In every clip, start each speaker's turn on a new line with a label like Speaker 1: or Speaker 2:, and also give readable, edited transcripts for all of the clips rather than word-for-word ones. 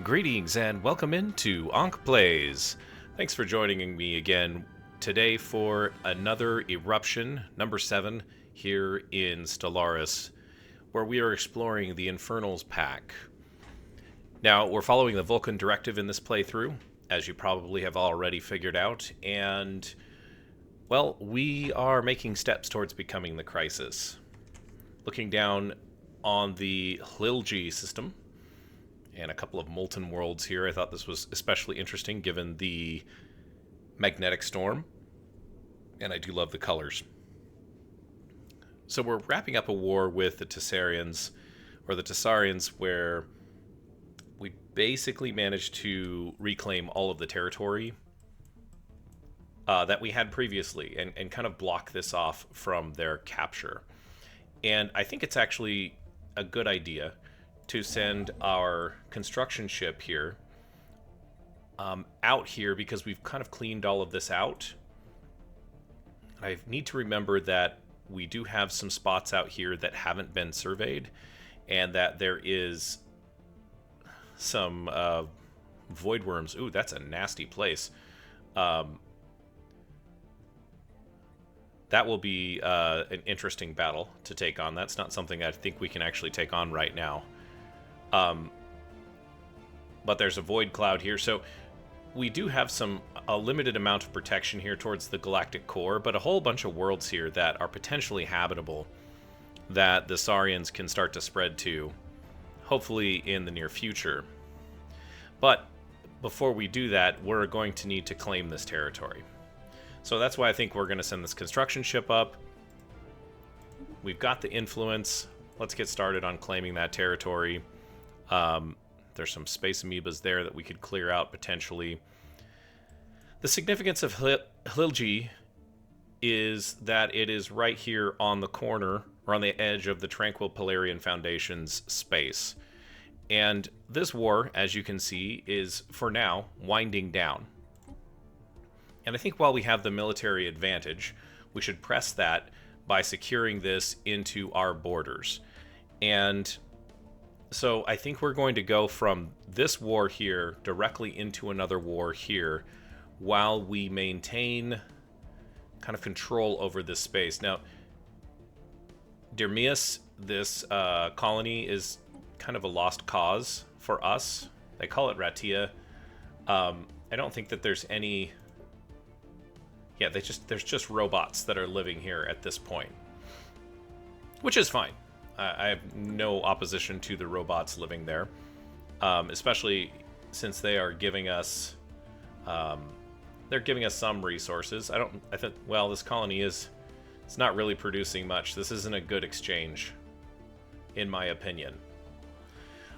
Speaker 1: Greetings and welcome into Ankh Plays. Thanks for joining me again today for another eruption, number 7, here in Stellaris, where we are exploring the Infernals pack. Now, we're following the Volkan Directive in this playthrough, as you probably have already figured out, and, well, we are making steps towards becoming the Crisis. Looking down on the Hlilji system, and a couple of molten worlds here. I thought this was especially interesting given the magnetic storm, and I do love the colors. So we're wrapping up a war with the Tessarians, where we basically managed to reclaim all of the territory that we had previously and kind of block this off from their capture. And I think it's actually a good idea to send our construction ship here out here because we've kind of cleaned all of this out. I need to remember that we do have some spots out here that haven't been surveyed, and that there is some void worms. Ooh, that's a nasty place. That will be an interesting battle to take on. That's not something I think we can actually take on right now. But there's a void cloud here, so we do have a limited amount of protection here towards the galactic core, but a whole bunch of worlds here that are potentially habitable that the saurians can start to spread to, hopefully in the near future. But before we do that, we're going to need to claim this territory. So that's why I think we're going to send this construction ship up. We've got the influence. Let's get started on claiming that territory. There's some space amoebas there that we could clear out potentially. The significance of Hlilji is that it is right here on the corner, or on the edge of the Tranquil Polarian Foundation's space. And this war, as you can see, is, for now, winding down. And I think while we have the military advantage, we should press that by securing this into our borders. And so I think we're going to go from this war here directly into another war here while we maintain kind of control over this space. Now, Dirmius, this colony, is kind of a lost cause for us. They call it Ratia. I don't think that there's any... Yeah, there's just robots that are living here at this point, which is fine. I have no opposition to the robots living there, especially since they are giving us, some resources. Well, this colony it's not really producing much. This isn't a good exchange, in my opinion.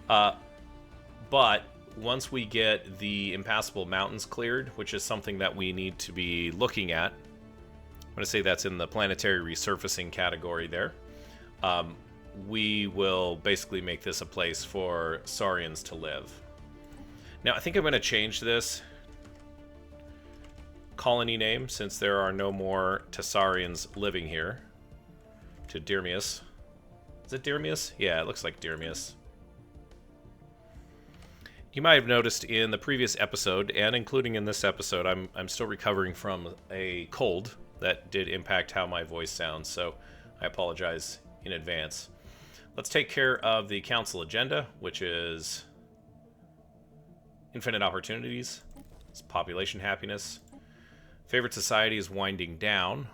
Speaker 1: But once we get the impassable mountains cleared, which is something that we need to be looking at, I'm going to say that's in the planetary resurfacing category there. We will basically make this a place for saurians to live. Now, I think I'm going to change this colony name, since there are no more Tessarians living here, to Dirmius. Is it Dirmius? Yeah, it looks like Dirmius. You might have noticed in the previous episode, and including in this episode, I'm still recovering from a cold that did impact how my voice sounds, so I apologize in advance. Let's take care of the council agenda, which is infinite opportunities. It's population happiness. Favorite society is winding down.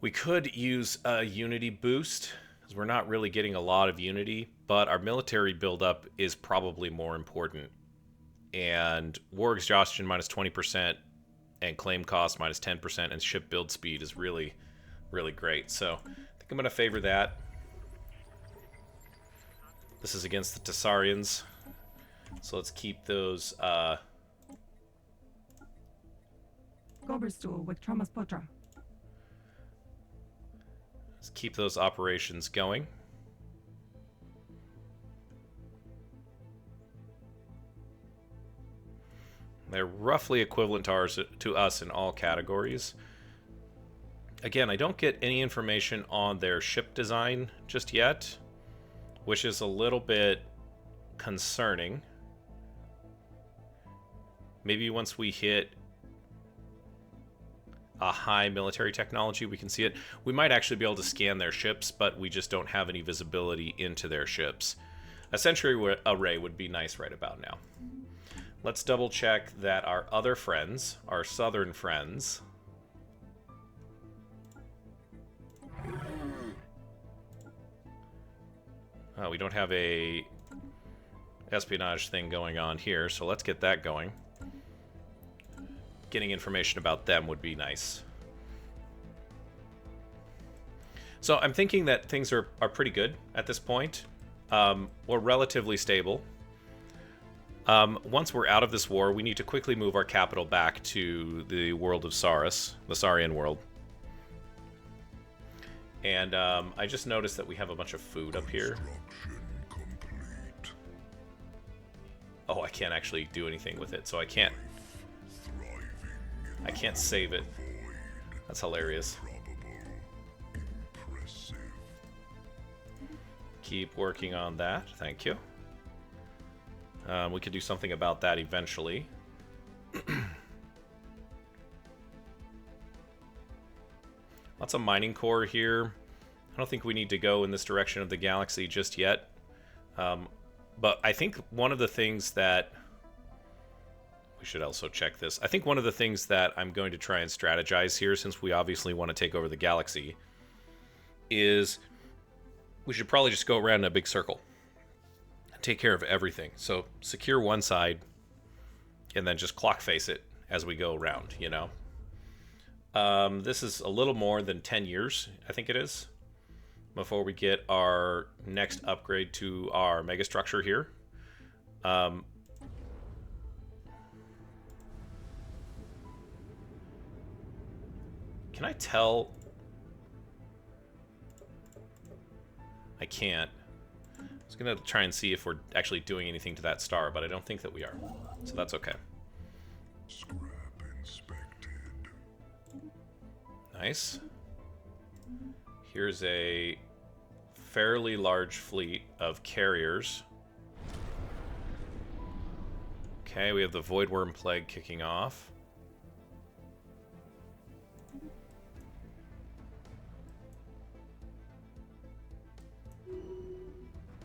Speaker 1: We could use a unity boost, because we're not really getting a lot of unity, but our military buildup is probably more important. And war exhaustion minus 20%, and claim cost minus 10%, and ship build speed is really, really great. So I think I'm going to favor that. This is against the Tessarians, so let's keep those let's keep those operations going. They're roughly equivalent to us in all categories. Again, I don't get any information on their ship design just yet, which is a little bit concerning. Maybe once we hit a high military technology, we can see it. We might actually be able to scan their ships, but we just don't have any visibility into their ships. A sentry array would be nice right about now. Let's double check that our other friends, our southern friends, we don't have a espionage thing going on here, so let's get that going. Getting information about them would be nice. So I'm thinking that things are pretty good at this point. We're relatively stable. Once we're out of this war, we need to quickly move our capital back to the world of Saurus, the Saurian world. And I just noticed that we have a bunch of food up here. Oh, I can't actually do anything with it, so I can't save it. That's hilarious. Keep working on that. Thank you. We could do something about that eventually. Lots of mining core here. I don't think we need to go in this direction of the galaxy just yet. But I think one of the things that... We should also check this. I think one of the things that I'm going to try and strategize here, since we obviously want to take over the galaxy, is we should probably just go around in a big circle and take care of everything. So secure one side and then just clock face it as we go around, you know? This is a little more than 10 years, I think it is, before we get our next upgrade to our megastructure here. Can I tell? I can't. I was going to try and see if we're actually doing anything to that star, but I don't think that we are. So that's okay.
Speaker 2: Scrap inspected.
Speaker 1: Nice. Here's a fairly large fleet of carriers. Okay, we have the Voidworm Plague kicking off.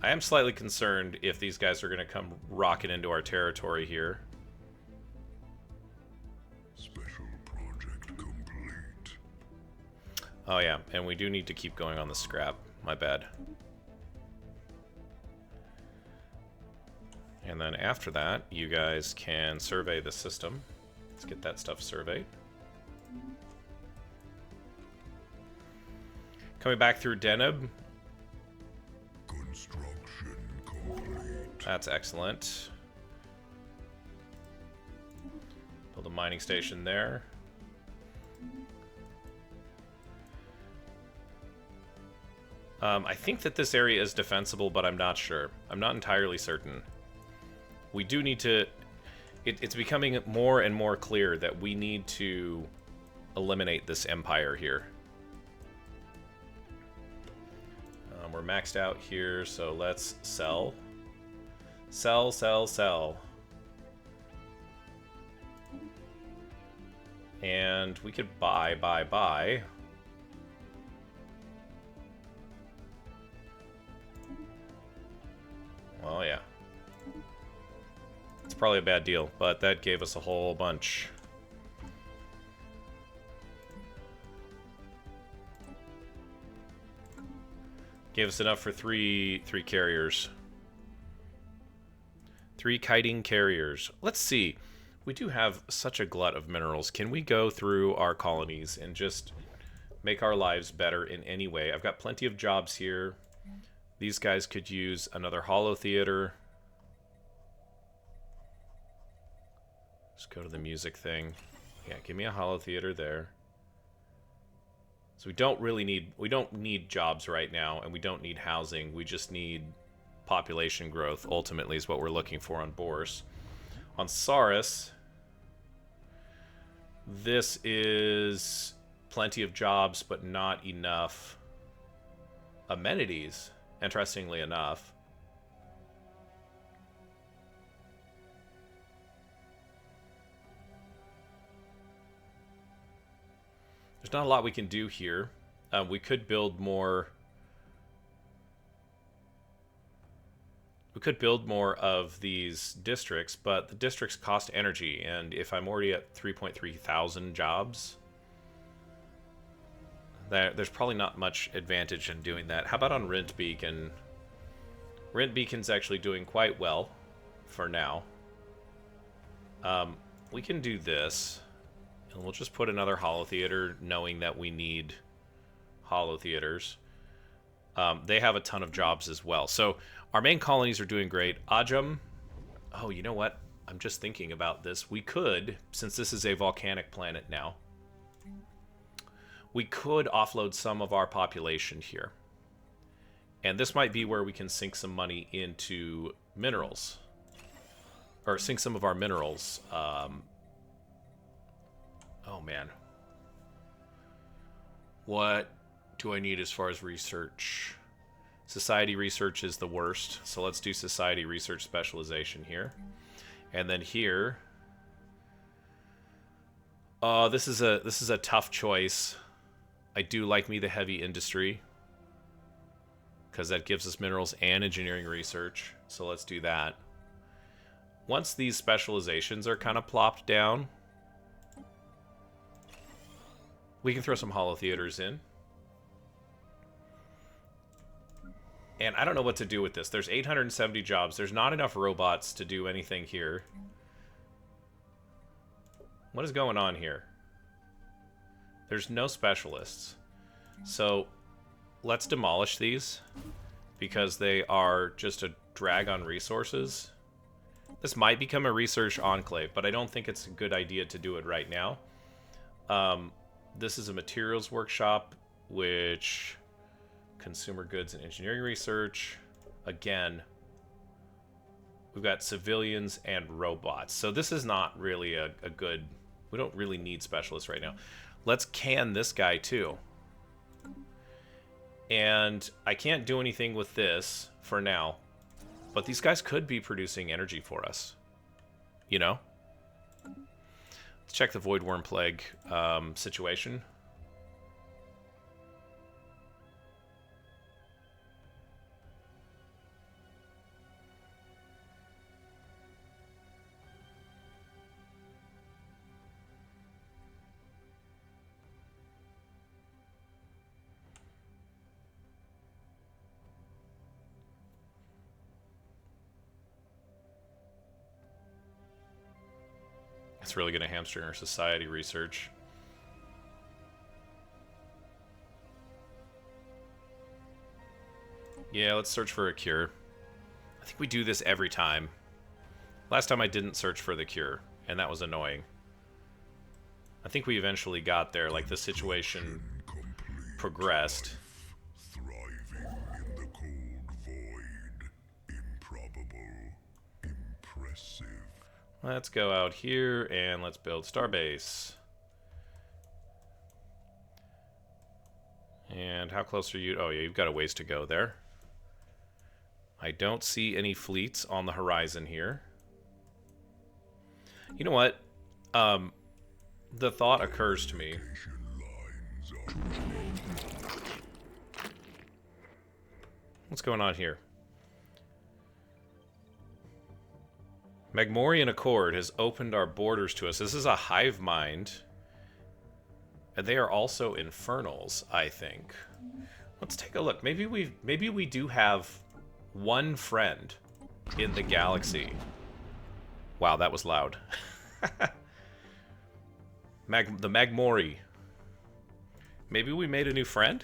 Speaker 1: I am slightly concerned if these guys are going to come rocking into our territory here.
Speaker 2: Special project complete.
Speaker 1: Oh yeah, and we do need to keep going on the scrap. My bad. And then after that, you guys can survey the system. Let's get that stuff surveyed. Coming back through Deneb.
Speaker 2: Construction complete.
Speaker 1: That's excellent. Build a mining station there. I think that this area is defensible, but I'm not sure. I'm not entirely certain. We do need to... It's becoming more and more clear that we need to eliminate this empire here. We're maxed out here, so let's sell. Sell, sell, sell. And we could buy. Well, yeah. It's probably a bad deal, but that gave us a whole bunch. Gave us enough for three carriers. 3 kiting carriers. Let's see. We do have such a glut of minerals. Can we go through our colonies and just make our lives better in any way? I've got plenty of jobs here. These guys could use another holo theater. Let's go to the music thing. Yeah, give me a holo theater there. So we don't need jobs right now, and we don't need housing. We just need population growth, ultimately, is what we're looking for on Boris. On Saurus, this is plenty of jobs, but not enough amenities, interestingly enough. There's not a lot we can do here. We could build more. We could build more of these districts, but the districts cost energy, and if I'm already at 3.3 thousand jobs, there's probably not much advantage in doing that. How about on Rent Beacon? Rent Beacon's actually doing quite well for now. We can do this, and we'll just put another holotheater, knowing that we need holotheaters. They have a ton of jobs as well. So our main colonies are doing great. Ajam, oh, you know what? I'm just thinking about this. We could, since this is a volcanic planet now, we could offload some of our population here. And this might be where we can sink some money into minerals. Or sink some of our minerals. Oh, man. What do I need as far as research? Society research is the worst, so let's do society research specialization here. And then here, this is a tough choice. I do like me the heavy industry, because that gives us minerals and engineering research, so let's do that. Once these specializations are kind of plopped down, we can throw some holotheaters in. And I don't know what to do with this. There's 870 jobs. There's not enough robots to do anything here. What is going on here? There's no specialists. So let's demolish these, because they are just a drag on resources. This might become a research enclave, but I don't think it's a good idea to do it right now. This is a materials workshop, which... Consumer goods and engineering research. Again, we've got civilians and robots. So this is not really a good... We don't really need specialists right now. Let's can this guy too. And I can't do anything with this for now. But these guys could be producing energy for us. You know? Let's check the Void Worm Plague situation. It's really going to hamstring our society research. Yeah, let's search for a cure. I think we do this every time. Last time I didn't search for the cure, and that was annoying. I think we eventually got there, like the situation progressed.
Speaker 2: Thriving in the cold void. Improbable. Impressive.
Speaker 1: Let's go out here and let's build Starbase. And how close are you? Oh yeah, you've got a ways to go there. I don't see any fleets on the horizon here. You know what? The thought occurs to me. What's going on here? Magmorian Accord has opened our borders to us. This is a hive mind. And they are also Infernals, I think. Let's take a look. Maybe we do have one friend in the galaxy. Wow, that was loud. The Magmori. Maybe we made a new friend?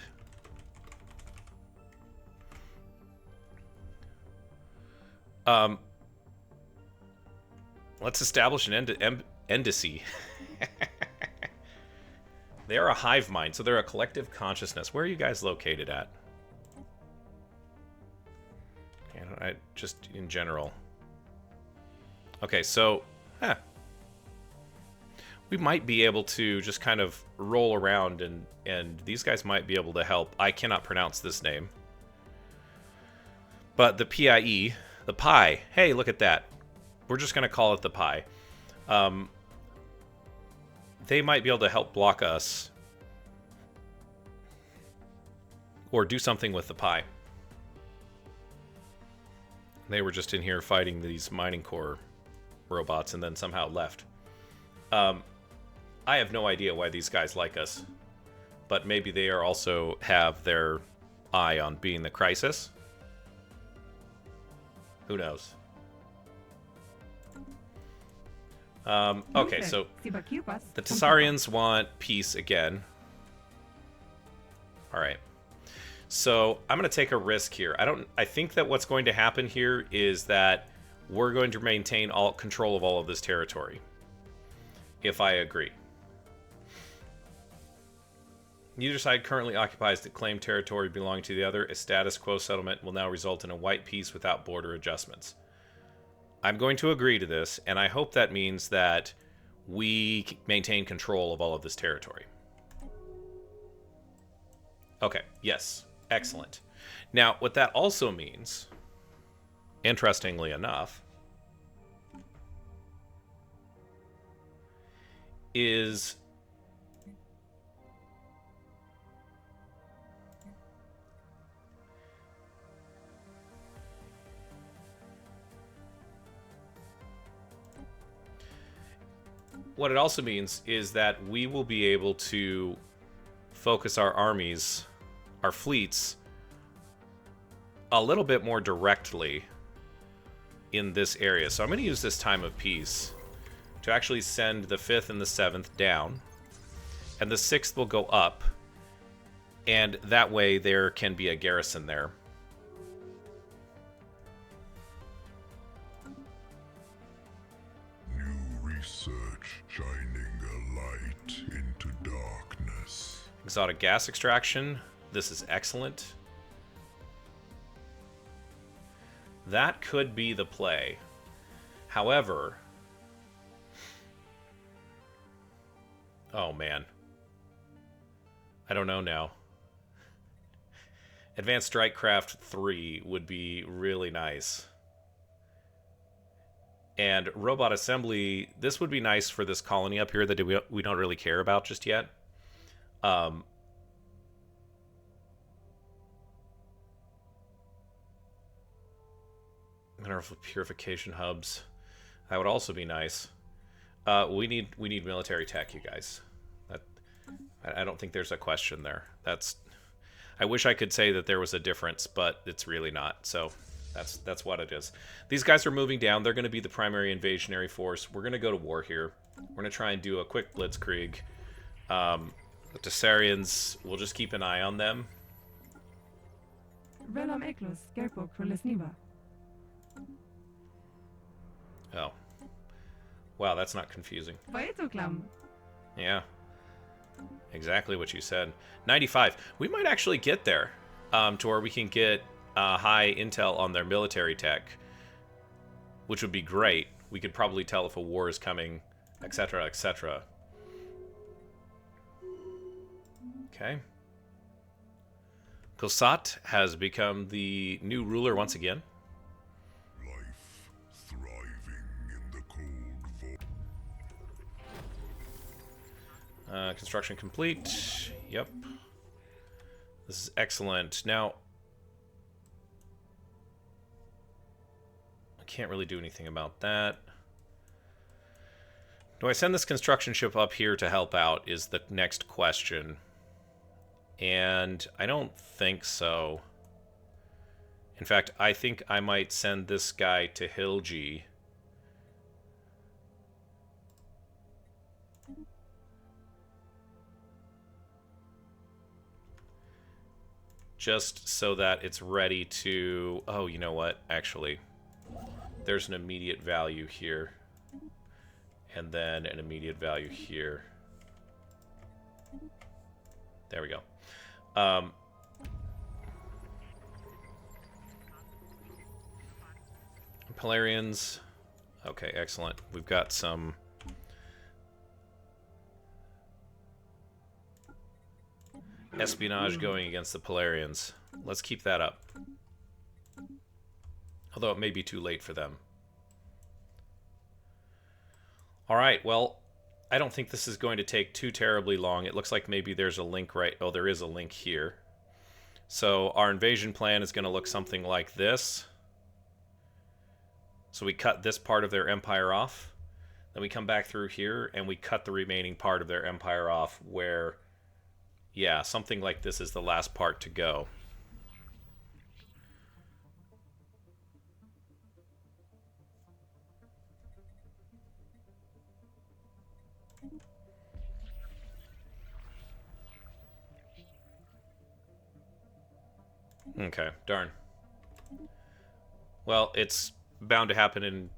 Speaker 1: Let's establish an embassy. They are a hive mind, so they're a collective consciousness. Where are you guys located at? Just in general. Okay, so... we might be able to just kind of roll around, and these guys might be able to help. I cannot pronounce this name. But the PIE, the Pi. Hey, look at that. We're just going to call it the Pi. They might be able to help block us Or do something with the pie. They were just in here fighting these mining core robots and then somehow left. I have no idea why these guys like us. But maybe they are also have their eye on being the crisis. Who knows? Okay, so the Saurians want peace again. Alright. So I'm going to take a risk here. I think that what's going to happen here is that we're going to maintain all control of all of this territory. If I agree. Neither side currently occupies the claimed territory belonging to the other. A status quo settlement will now result in a white peace without border adjustments. I'm going to agree to this, and I hope that means that we maintain control of all of this territory. Okay, yes, excellent. Now, what that also means, interestingly enough, is what it also means is that we will be able to focus our armies, our fleets, a little bit more directly in this area. So I'm going to use this time of peace to actually send the 5th and the 7th down, and the 6th will go up, and that way there can be a garrison there.
Speaker 2: New research shining a light into darkness.
Speaker 1: Exotic gas extraction. This is excellent. That could be the play. However... oh, man. I don't know now. Advanced Strike Craft 3 would be really nice. And Robot Assembly, this would be nice for this colony up here that we don't really care about just yet. Mineral purification hubs. That would also be nice. We need military tech, you guys. I don't think there's a question there. I wish I could say that there was a difference, but it's really not. So that's what it is. These guys are moving down. They're going to be the primary invasionary force. We're going to go to war here. We're going to try and do a quick blitzkrieg. The saurians, we'll just keep an eye on them. Oh. Wow, that's not confusing. Yeah. Exactly what you said. 95. We might actually get there to where we can get high intel on their military tech, which would be great. We could probably tell if a war is coming, etc., etc. Okay. Kosat has become the new ruler once again.
Speaker 2: Life thriving in the cold void.
Speaker 1: Construction complete. Yep. This is excellent. Now, I can't really do anything about that. Do I send this construction ship up here to help out is the next question. And I don't think so. In fact, I think I might send this guy to Hilji. Just so that it's ready to... oh, you know what? Actually, there's an immediate value here. And then an immediate value here. There we go. Polarians. Okay, excellent. We've got some... espionage going against the Polarians. Let's keep that up. Although it may be too late for them. Alright, well, I don't think this is going to take too terribly long. It looks like maybe there's a link right... oh, there is a link here. So our invasion plan is going to look something like this. So we cut this part of their empire off. Then we come back through here and we cut the remaining part of their empire off where, yeah, something like this is the last part to go. Okay, darn. Well, it's bound to happen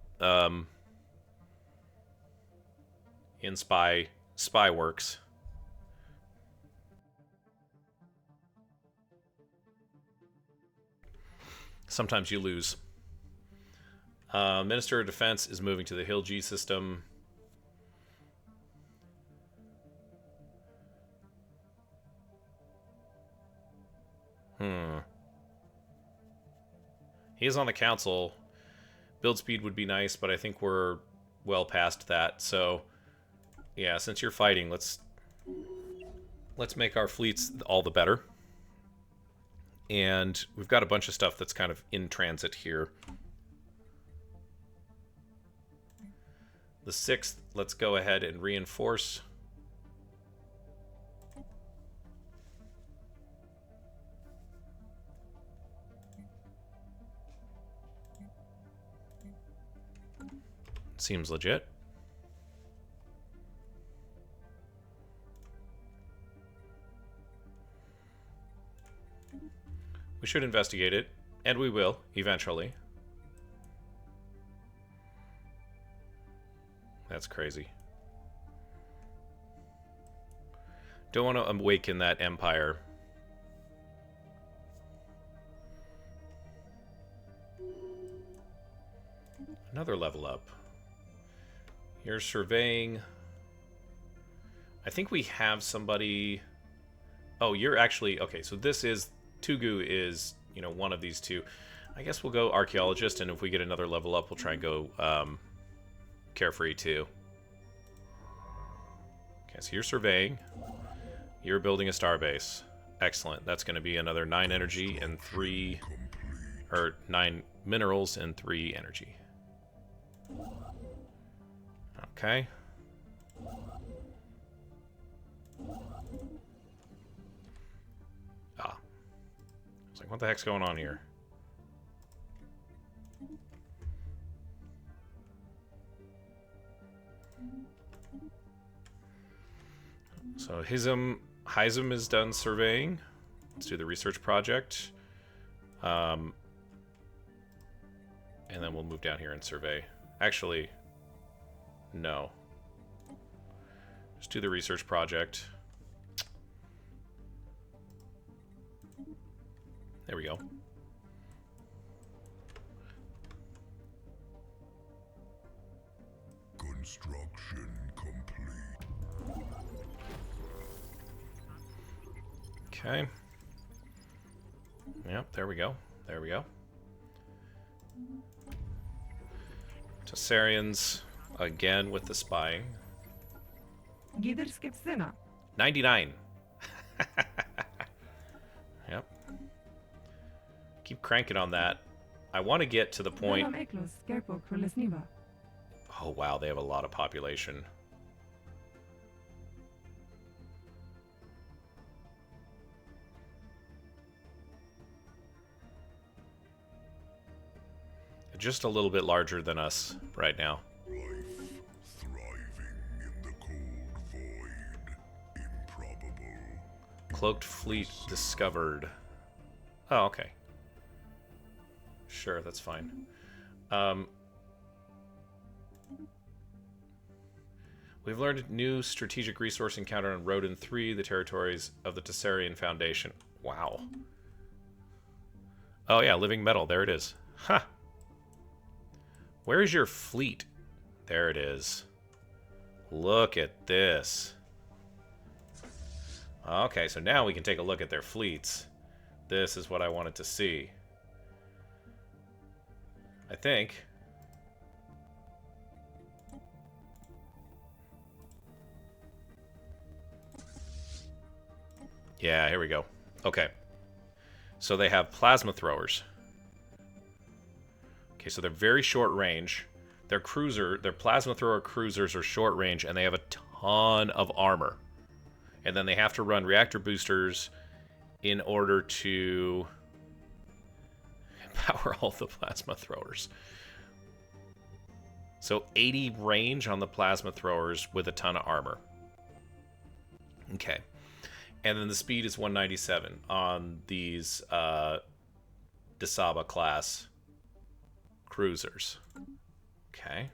Speaker 1: in spy works. Sometimes you lose. Minister of Defense is moving to the Hill G system. He is on the council. Build speed would be nice, but I think we're well past that. So, yeah, since you're fighting, let's make our fleets all the better. And we've got a bunch of stuff that's kind of in transit here. The 6th, let's go ahead and reinforce. Seems legit. We should investigate it, and we will, eventually. That's crazy. Don't want to awaken that empire. Another level up. You're surveying. I think we have somebody... Oh, you're actually... Okay, so this is... Tugu is, you know, one of these two. I guess we'll go archaeologist, and if we get another level up, we'll try and go carefree too. Okay, so you're surveying. You're building a starbase. Excellent. That's going to be another 9 energy and 3... Or 9 minerals and 3 energy. Okay. Ah. I was like, what the heck's going on here? So Hizm is done surveying. Let's do the research project. And then we'll move down here and survey. Actually, no. Just do the research project. There we go.
Speaker 2: Construction complete.
Speaker 1: Okay. Yep, there we go. There we go. Saurians again with the spying. 99. Yep. Keep cranking on that. I want to get to the point. Oh wow, they have a lot of population. Just a little bit larger than us right now.
Speaker 2: Life thriving in the cold void. Improbable.
Speaker 1: Cloaked fleet discovered. Oh, okay. Sure, that's fine. We've learned new strategic resource encounter on Rodin 3, the territories of the Tessarian Foundation. Wow. Oh yeah, living metal. There it is. Huh. Where is your fleet? There it is. Look at this. Okay, so now we can take a look at their fleets. This is what I wanted to see. I think. Yeah, here we go. Okay. So they have plasma throwers. Okay, so they're very short range. Their plasma thrower cruisers are short range, and they have a ton of armor. And then they have to run reactor boosters in order to power all the plasma throwers. So 80 range on the plasma throwers with a ton of armor. Okay. And then the speed is 197 on these Desaba class cruisers. Okay.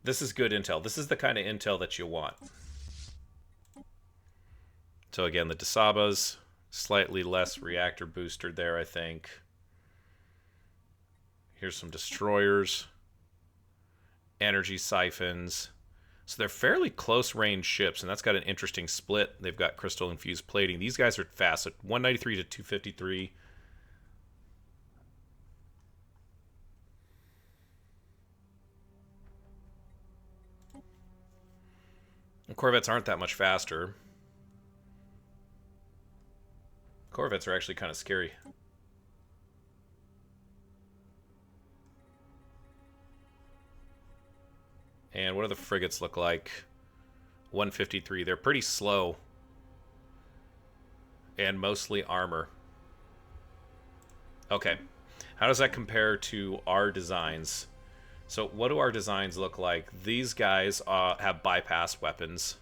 Speaker 1: This is good intel. This is the kind of intel that you want. So again, the Desaba's slightly less reactor booster there, I think. Here's some destroyers. Energy siphons. So they're fairly close range ships, and that's got an interesting split. They've got crystal infused plating. These guys are fast, so 193 to 253. And Corvettes aren't that much faster. Corvettes are actually kind of scary. And what do the frigates look like? 153. They're pretty slow. And mostly armor. Okay. How does that compare to our designs? So what do our designs look like? These guys have bypass weapons.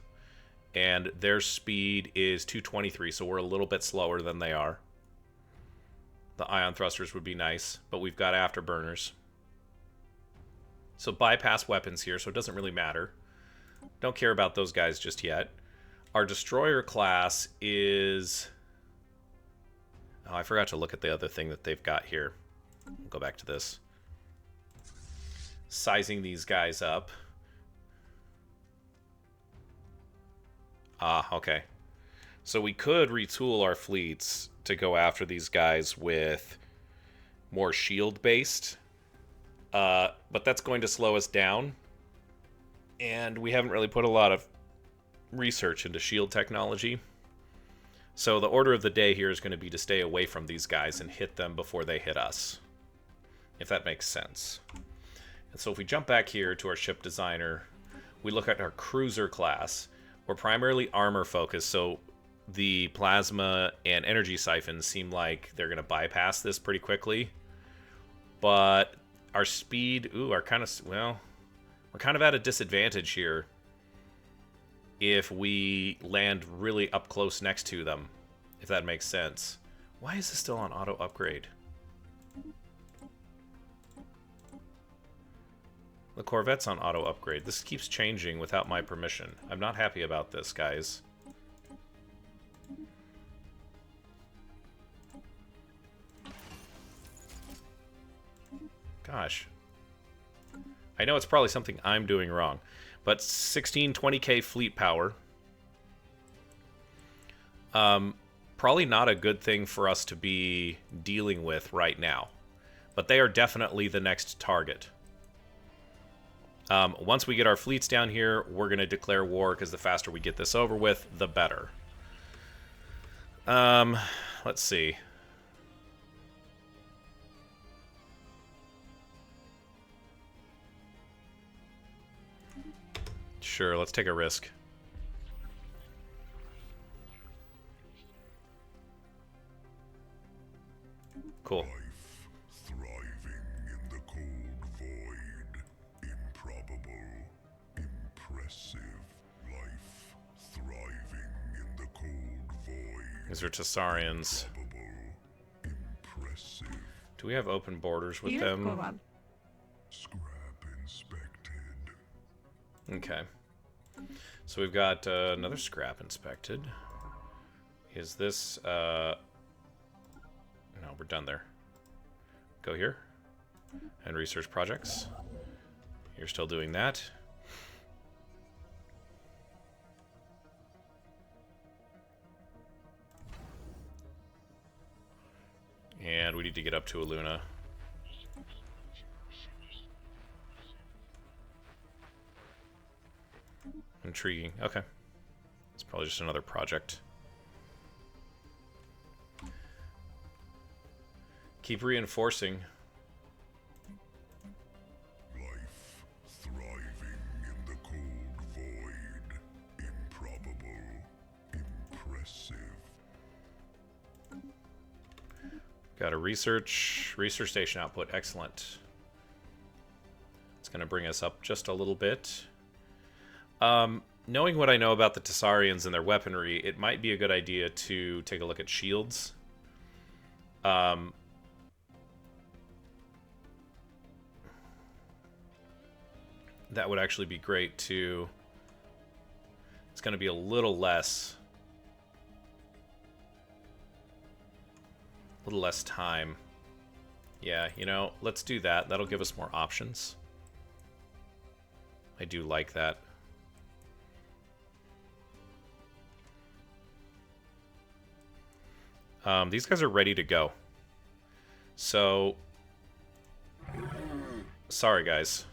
Speaker 1: And their speed is 223, so we're a little bit slower than they are. The ion thrusters would be nice, but we've got afterburners. So bypass weapons here, so it doesn't really matter. Don't care about those guys just yet. Our destroyer class is... Oh, I forgot to look at the other thing that they've got here. We'll go back to this. Sizing these guys up. Ah, okay. So we could retool our fleets to go after these guys with more shield-based. But that's going to slow us down. And we haven't really put a lot of research into shield technology. So the order of the day here is going to be to stay away from these guys and hit them before they hit us. If that makes sense. And so if we jump back here to our ship designer, we look at our cruiser class. We're primarily armor focused, so the plasma and energy siphons seem like they're going to bypass this pretty quickly. But our speed, are kind of, well, we're kind of at a disadvantage here if we land really up close next to them, if that makes sense. Why is this still on auto upgrade? The Corvette's on auto upgrade. This keeps changing without my permission. I'm not happy about this, guys. Gosh. I know it's probably something I'm doing wrong, but 1620k fleet power. Probably not a good thing for us to be dealing with right now, but they are definitely the next target. Once we get our fleets down here, we're going to declare war, because the faster we get this over with, the better. Let's see. Sure, let's take a risk. Cool.
Speaker 2: Life thriving in the cold void. Improbable. Impressive. Life thriving in the cold void.
Speaker 1: These are saurians.
Speaker 2: Improbable. Impressive.
Speaker 1: Do we have open borders with them?
Speaker 2: Scrap inspected.
Speaker 1: Okay. So we've got another scrap inspected. Is this... No, we're done there. Go here. And research projects. You're still doing that. And we need to get up to Aluna. Intriguing. Okay. It's probably just another project. Keep reinforcing.
Speaker 2: Life thriving in the cold void. Improbable. Impressive.
Speaker 1: Got a research station output. Excellent. It's going to bring us up just a little bit. Knowing what I know about the Saurians and their weaponry, it might be a good idea to take a look at shields. That would actually be great to... It's going to be a little less time. Yeah, you know, let's do that. That'll give us more options. I do like that. These guys are ready to go. So, sorry guys.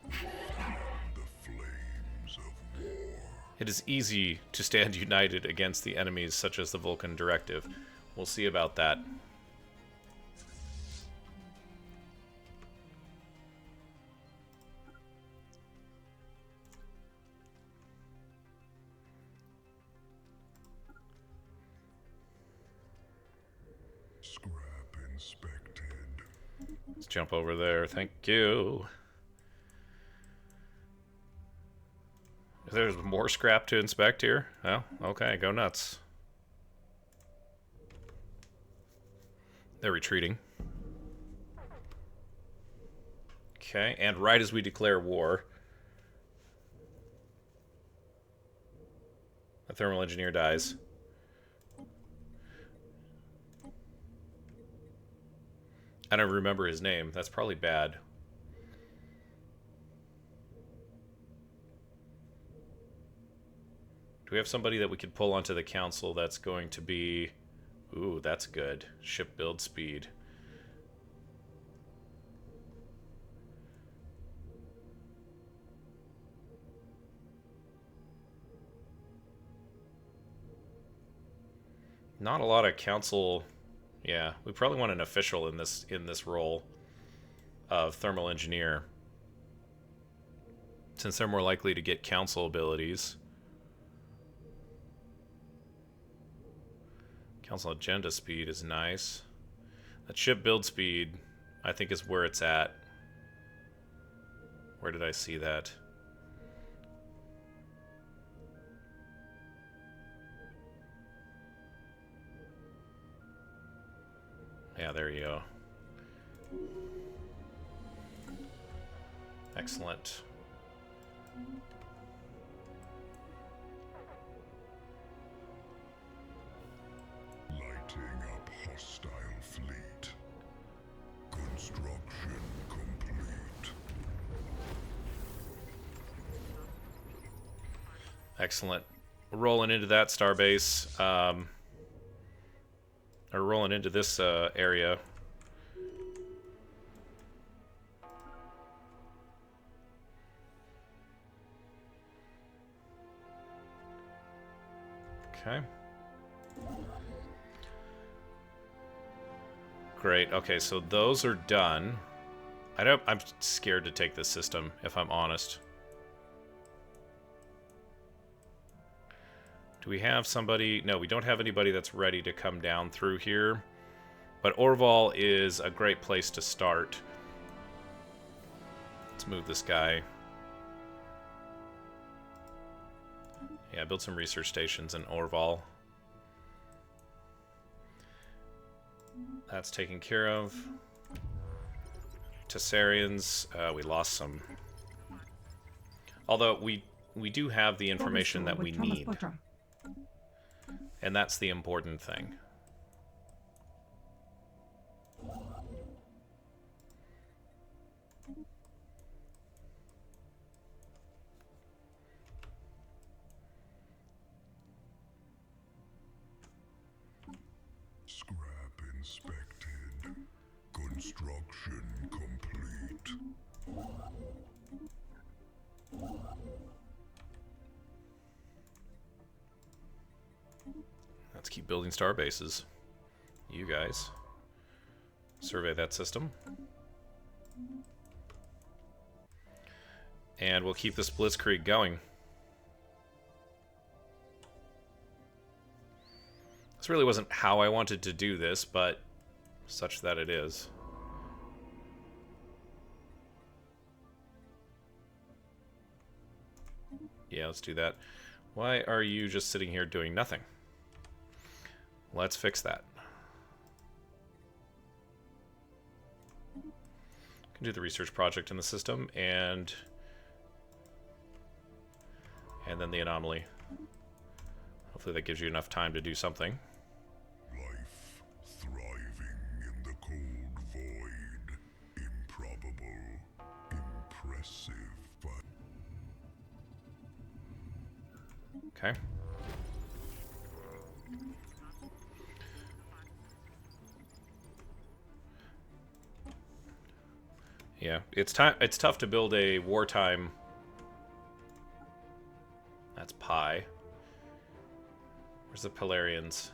Speaker 2: The flames of war.
Speaker 1: It is easy to stand united against the enemies such as the Volkan Directive. We'll see about that.
Speaker 2: Scrap inspected.
Speaker 1: Let's jump over there. Thank you. There's more scrap to inspect here. Oh, okay, go nuts. They're retreating. Okay, and right as we declare war, the thermal engineer dies. I don't remember his name. That's probably bad. Do we have somebody that we could pull onto the council that's going to be... Ooh, that's good. Ship build speed. Not a lot of council... Yeah, we probably want an official in this role of thermal engineer, since they're more likely to get council abilities. Council agenda speed is nice. That ship build speed, I think, is where it's at. Where did I see that? Yeah, there you go. Excellent.
Speaker 2: Lighting up hostile fleet. Construction complete.
Speaker 1: Excellent. We're rolling into that starbase. Or rolling into this area. Okay. Great. Okay, so those are done. I'm scared to take this system, if I'm honest. Do we have somebody? No, we don't have anybody that's ready to come down through here. But Orval is a great place to start. Let's move this guy. Yeah, build some research stations in Orval. That's taken care of. Tessarians, we lost some. Although we do have the information that we need. And that's the important thing.
Speaker 2: Scrap inspected. Construction complete.
Speaker 1: Let's keep building star bases. You guys. Survey that system. And we'll keep this blitzkrieg going. This really wasn't how I wanted to do this, but such that it is. Yeah, let's do that. Why are you just sitting here doing nothing? Let's fix that. Can do the research project in the system and then the anomaly. Hopefully that gives you enough time to do something.
Speaker 2: Life thriving in the cold void. Improbable. Impressive. But
Speaker 1: Okay. Yeah, it's tough to build a wartime. That's pi. Where's the Pelarians?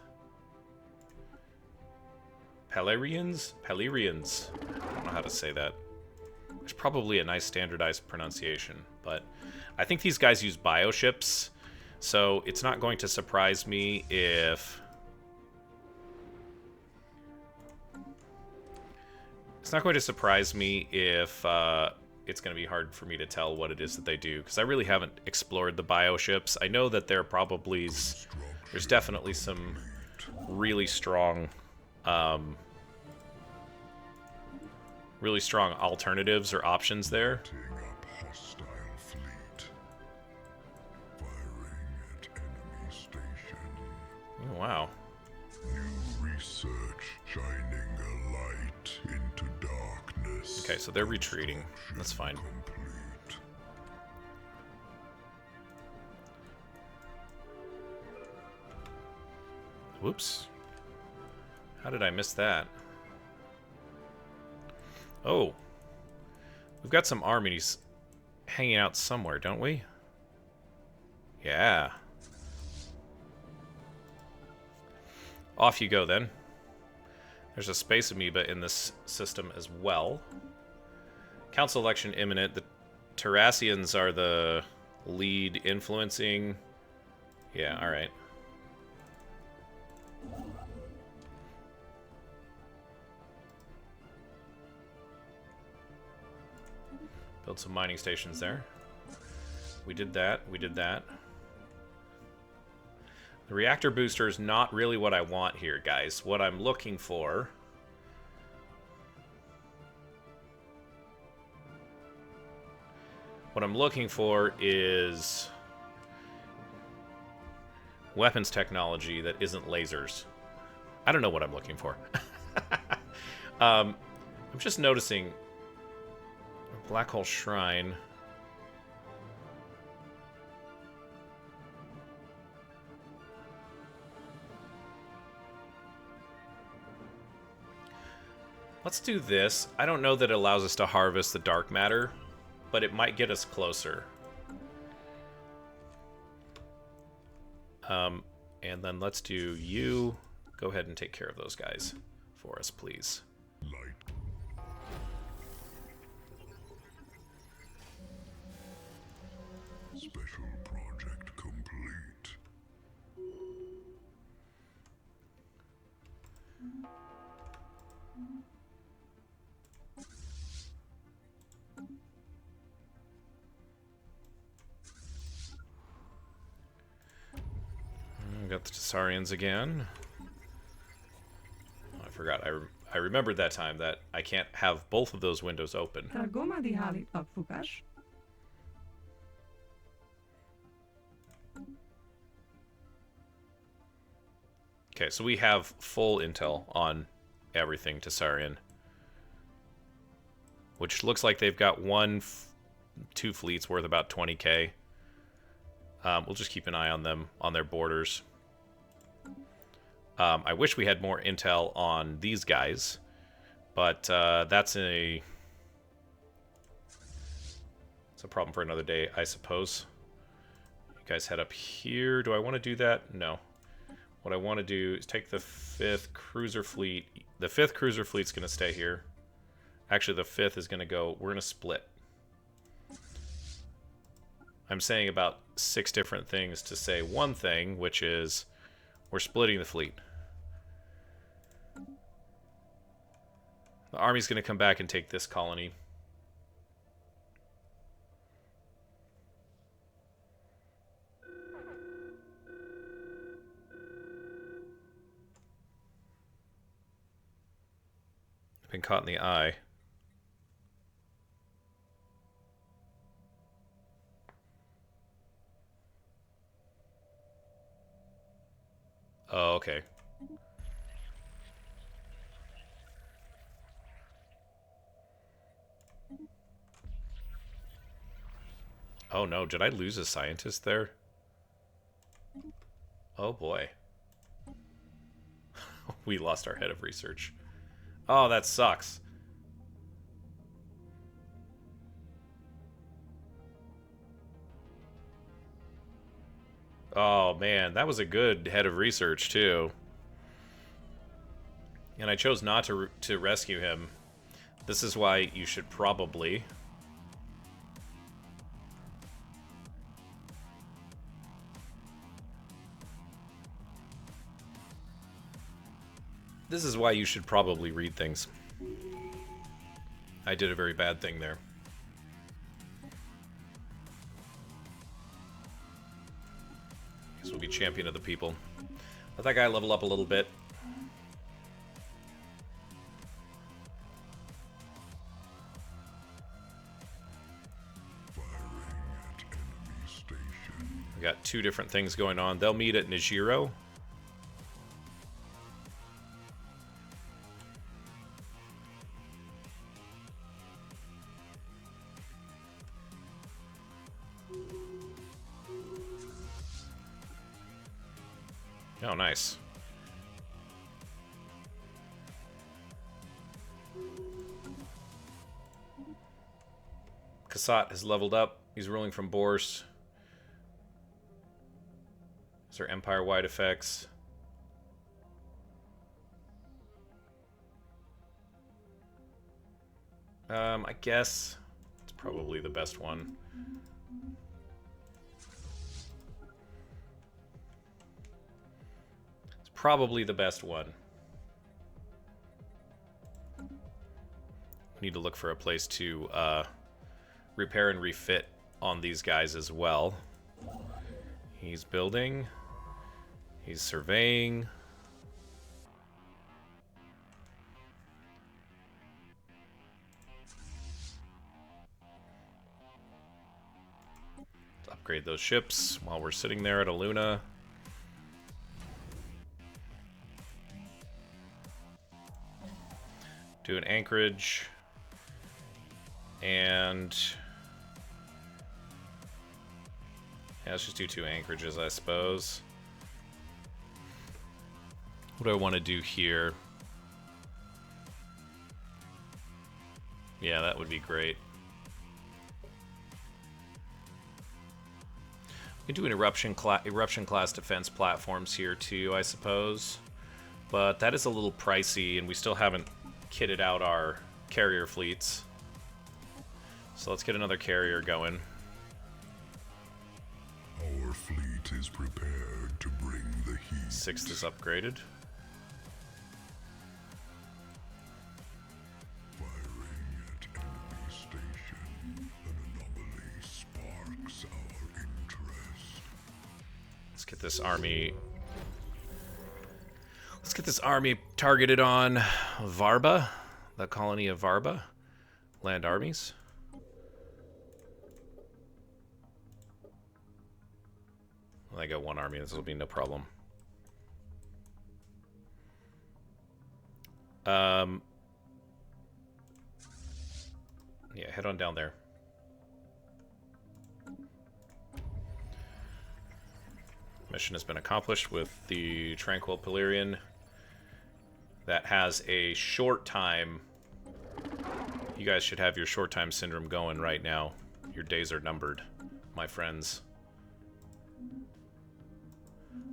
Speaker 1: Pelarians? Pelarians. I don't know how to say that. There's probably a nice standardized pronunciation, but I think these guys use bioships, so it's not going to surprise me if... It's not going to surprise me if it's going to be hard for me to tell what it is that they do, because I really haven't explored the bioships. I know that there probably... There's definitely some really strong alternatives or options there.
Speaker 2: setting up hostile fleet. Firing at enemy station.
Speaker 1: Oh, wow.
Speaker 2: New research shining a light into darkness.
Speaker 1: Okay, so they're retreating. That's fine.
Speaker 2: Complete.
Speaker 1: Whoops. How did I miss that? Oh. We've got some armies hanging out somewhere, don't we? Yeah. Off you go, then. There's a space amoeba in this system as well. Council election imminent. The Terrassians are the lead influencing. Yeah, alright. Build some mining stations there. We did that. We did that. The reactor booster is not really what I want here, guys. What I'm looking for... What I'm looking for is... weapons technology that isn't lasers. I don't know what I'm looking for. I'm just noticing... Black Hole Shrine... Let's do this. I don't know that it allows us to harvest the dark matter, but it might get us closer. And then let's do you. Go ahead and take care of those guys for us, please.
Speaker 2: Light. Special project complete.
Speaker 1: We got the saurians again. Oh, I forgot. I remembered that time that I can't have both of those windows open. Okay, so we have full intel on everything to Saurian. Which looks like they've got two fleets worth about 20k. We'll just keep an eye on them, on their borders. I wish we had more intel on these guys, but it's a problem for another day, I suppose. You guys head up here. Do I want to do that? No. What I want to do is take the 5th cruiser fleet. The 5th cruiser fleet's going to stay here. Actually, the 5th is going to go... We're going to split. I'm saying about 6 different things to say one thing, which is we're splitting the fleet. The army's going to come back and take this colony. Been caught in the eye. Oh, okay. Oh no, did I lose a scientist there? Oh boy. We lost our head of research. Oh, that sucks. Oh man, that was a good head of research too. And I chose not to rescue him. This is why you should probably... This is why you should probably read things. I did a very bad thing there. Guess we'll be champion of the people. Let that guy level up a little bit. We got 2 different things going on. They'll meet at Nijiro. Oh, nice. Kasat has leveled up. He's ruling from Bourse. These are empire-wide effects. I guess it's probably the best one. It's probably the best one. We need to look for a place to repair and refit on these guys as well. He's building. He's surveying. Let's upgrade those ships while we're sitting there at Aluna. Do an anchorage. And yeah, let's just do 2 anchorages, I suppose. What do I want to do here? Yeah, that would be great. We can do an eruption class defense platforms here too, I suppose. But that is a little pricey, and we still haven't kitted out our carrier fleets. So let's get another carrier going.
Speaker 2: Our fleet is prepared to bring the heat.
Speaker 1: 6th is upgraded.
Speaker 2: Firing at enemy station. An anomaly sparks our interest.
Speaker 1: Let's get this army. Let's get this army targeted on Varba, the colony of Varba. Land armies. I got 1 army. This will be no problem. Yeah, head on down there. Mission has been accomplished with the Tranquil Pelirian. That has a short time. You guys should have your short time syndrome going right now. Your days are numbered, my friends.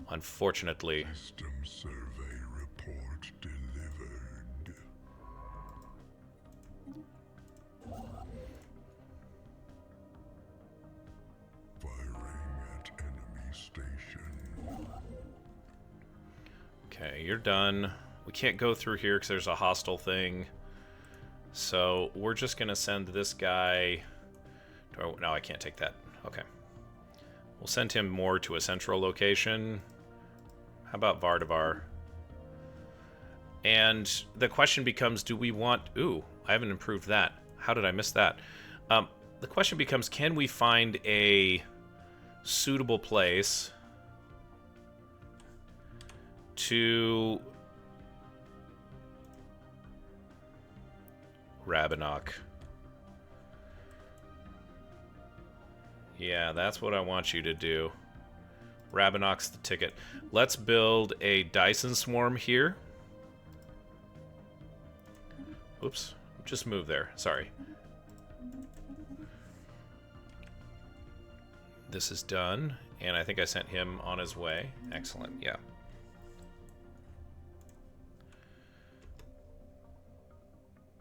Speaker 1: Unfortunately.
Speaker 2: System survey report delivered. Firing at enemy station.
Speaker 1: Okay, you're done. We can't go through here because there's a hostile thing. So we're just going to send this guy... No, I can't take that. Okay. We'll send him more to a central location. How about Vardavar? And the question becomes, do we want... Ooh, I haven't improved that. How did I miss that? The question becomes, can we find a suitable place to... Rabenok. Yeah, that's what I want you to do. Rabenok's the ticket. Let's build a Dyson swarm here. Oops, just move there. Sorry. This is done, and I think I sent him on his way. Excellent, yeah.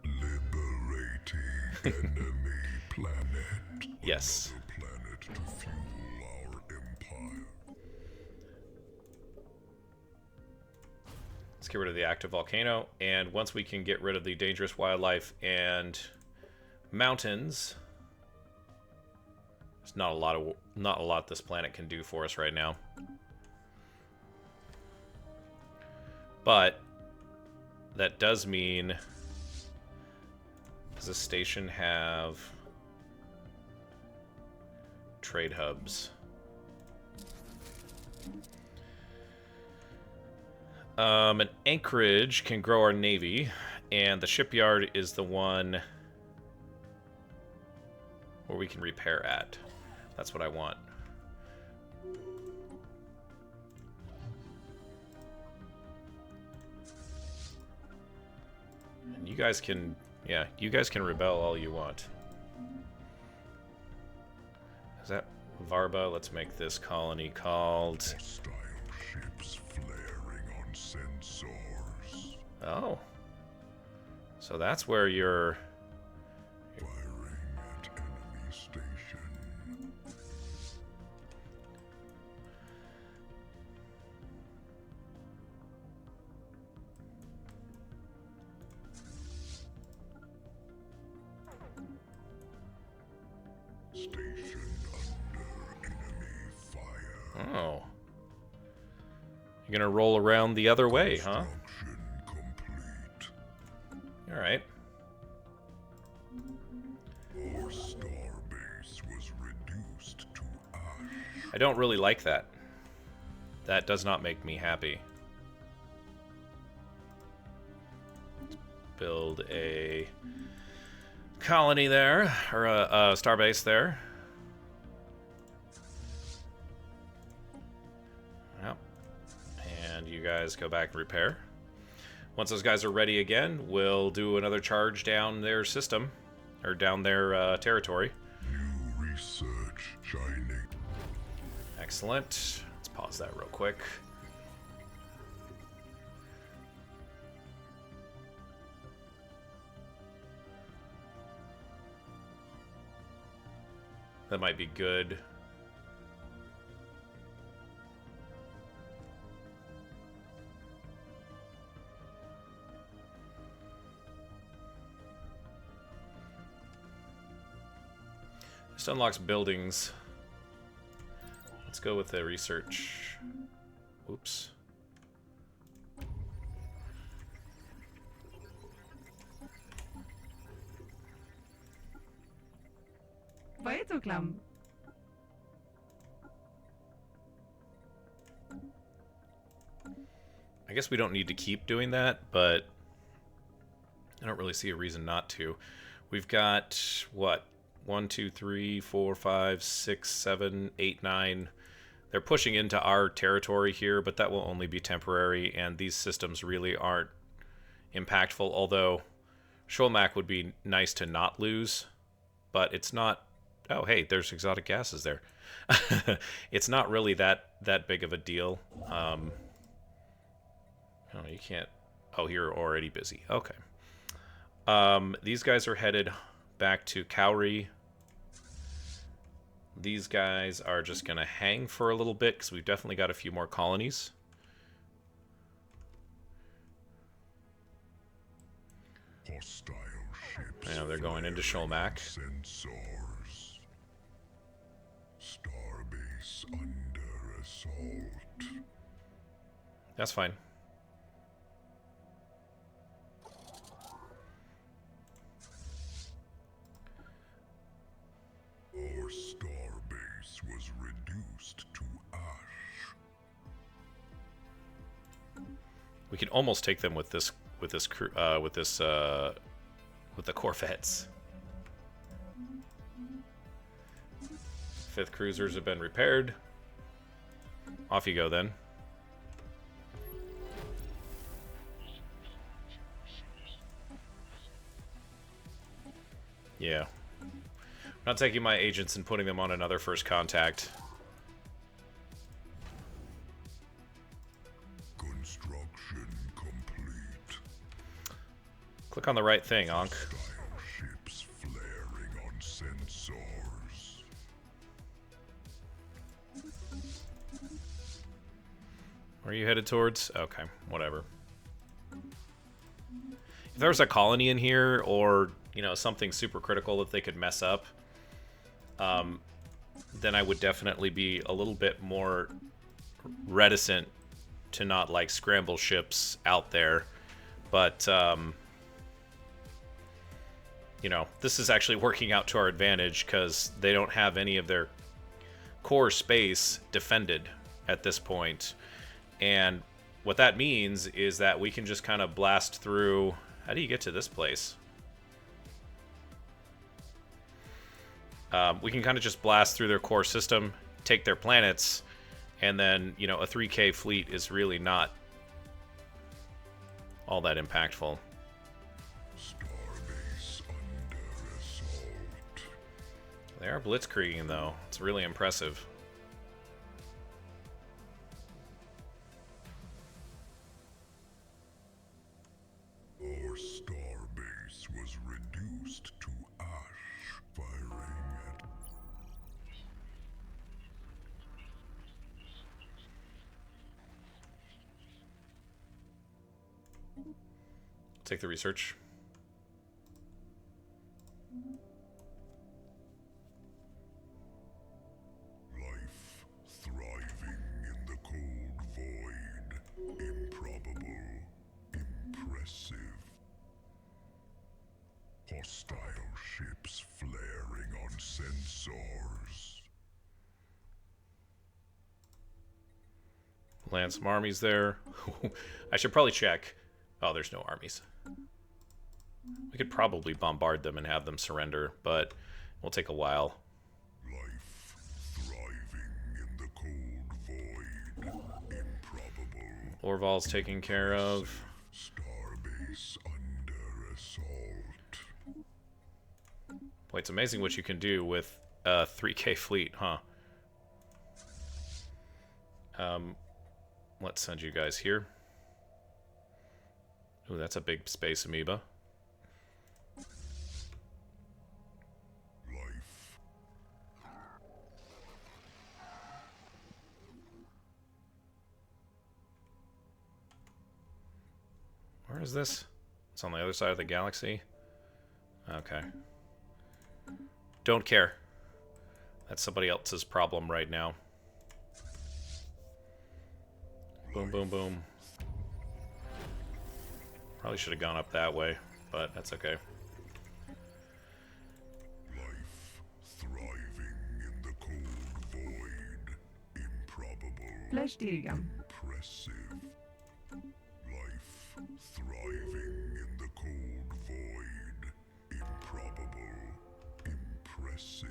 Speaker 2: Liberating enemy planet.
Speaker 1: Yes.
Speaker 2: Another planet to fuel our empire.
Speaker 1: Let's get rid of the active volcano, and once we can get rid of the dangerous wildlife and mountains, there's not a lot this planet can do for us right now. But that does mean, does this station have trade hubs? An anchorage can grow our navy, and the shipyard is the one where we can repair at. That's what I want. And you guys can, yeah, you guys can rebel all you want. Is that Varba? Let's make this colony called...
Speaker 2: Hostile ships flaring on sensors.
Speaker 1: Oh. So that's where you're...
Speaker 2: Firing at enemy station. Station under enemy fire.
Speaker 1: Oh. You're gonna roll around the other way, huh?
Speaker 2: Construction complete.
Speaker 1: Alright.
Speaker 2: Our star base was reduced to ash.
Speaker 1: I don't really like that. That does not make me happy. Let's build a colony there, or a starbase there. Yep. And you guys go back and repair. Once those guys are ready again, we'll do another charge down their system, or down their territory.
Speaker 2: New research shining.
Speaker 1: Excellent. Let's pause that real quick. That might be good. Just unlocks buildings. Let's go with the research. Oops.
Speaker 3: Weiterklam.
Speaker 1: I guess we don't need to keep doing that, but I don't really see a reason not to. We've got, what, 1, 2, 3, 4, 5, 6, 7, 8, 9. They're pushing into our territory here, but that will only be temporary, and these systems really aren't impactful, although Sholmak would be nice to not lose, but it's not Oh, hey, there's exotic gases there. It's not really that big of a deal. Oh, you can't. Oh, you're already busy. Okay. These guys are headed back to Cowrie. These guys are just going to hang for a little bit because we've definitely got a few more colonies.
Speaker 2: Hostile ships.
Speaker 1: Yeah, they're going into Sholmak.
Speaker 2: Sensors. Starbase under assault.
Speaker 1: That's fine.
Speaker 2: Our starbase was reduced to ash.
Speaker 1: We could almost take them with this with the Corvettes. 5th cruisers have been repaired. Off you go then. Yeah. I'm not taking my agents and putting them on another first contact.
Speaker 2: Construction complete.
Speaker 1: Click on the right thing, Ankh.
Speaker 2: Hostile ships flaring on sensors.
Speaker 1: Where are you headed towards? Okay, whatever. If there was a colony in here, or, you know, something super critical that they could mess up, then I would definitely be a little bit more reticent to not, like, scramble ships out there. But, you know, this is actually working out to our advantage because they don't have any of their core space defended at this point. And what that means is that we can just kind of blast through. How do you get to this place? We can kind of just blast through their core system, take their planets, and then, you know, a 3K fleet is really not all that impactful.
Speaker 2: Starbase under assault.
Speaker 1: They are blitzkrieging, though. It's really impressive.
Speaker 2: Our starbase was reduced to ash, firing at
Speaker 1: Take the research.
Speaker 2: life thriving in the cold void. Improbable, impressive. Hostile ships flaring on sensors.
Speaker 1: Land some armies there. I should probably check. Oh, there's no armies. We could probably bombard them and have them surrender, but it'll take a while.
Speaker 2: Life thriving in the cold void. Improbable.
Speaker 1: Orval's taken care of.
Speaker 2: Starbase under assault.
Speaker 1: Boy, it's amazing what you can do with a 3K fleet, huh? Let's send you guys here. Ooh, that's a big space amoeba.
Speaker 2: Life.
Speaker 1: Where is this? It's on the other side of the galaxy. Okay. Don't care. That's somebody else's problem right now. Boom, boom, boom. Probably should have gone up that way, but that's okay.
Speaker 2: Life thriving in the cold void. Improbable.
Speaker 3: Flash telegram.
Speaker 2: Impressive. Life thriving in the cold void. Improbable. Impressive.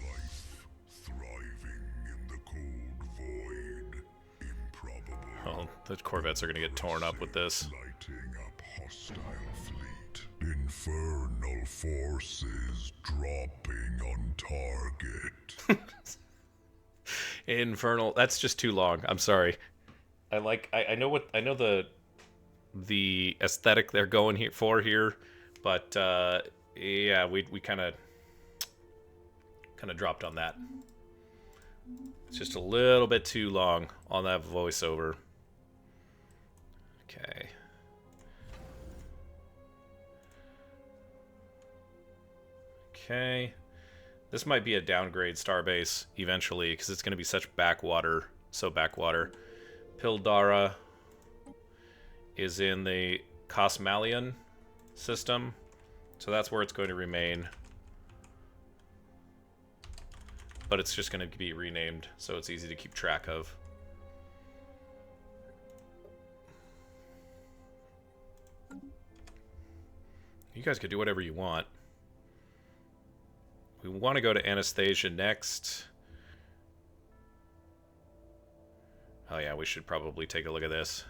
Speaker 2: Life thriving in the cold void. Improbable.
Speaker 1: Oh, the Corvettes are going to get torn up with this.
Speaker 2: Lighting up hostile fleet. Infernals. The forces dropping on target.
Speaker 1: Infernal. That's just too long. I'm sorry. I know the aesthetic they're going here for here, but yeah, we kind of dropped on that. It's just a little bit too long on that voiceover. Okay. Okay. This might be a downgrade starbase eventually, because it's going to be such backwater. So backwater. Pildara is in the Cosmalian system, so that's where it's going to remain. But it's just going to be renamed, so it's easy to keep track of. You guys could do whatever you want. We want to go to Anastasia next. Oh yeah, we should probably take a look at this.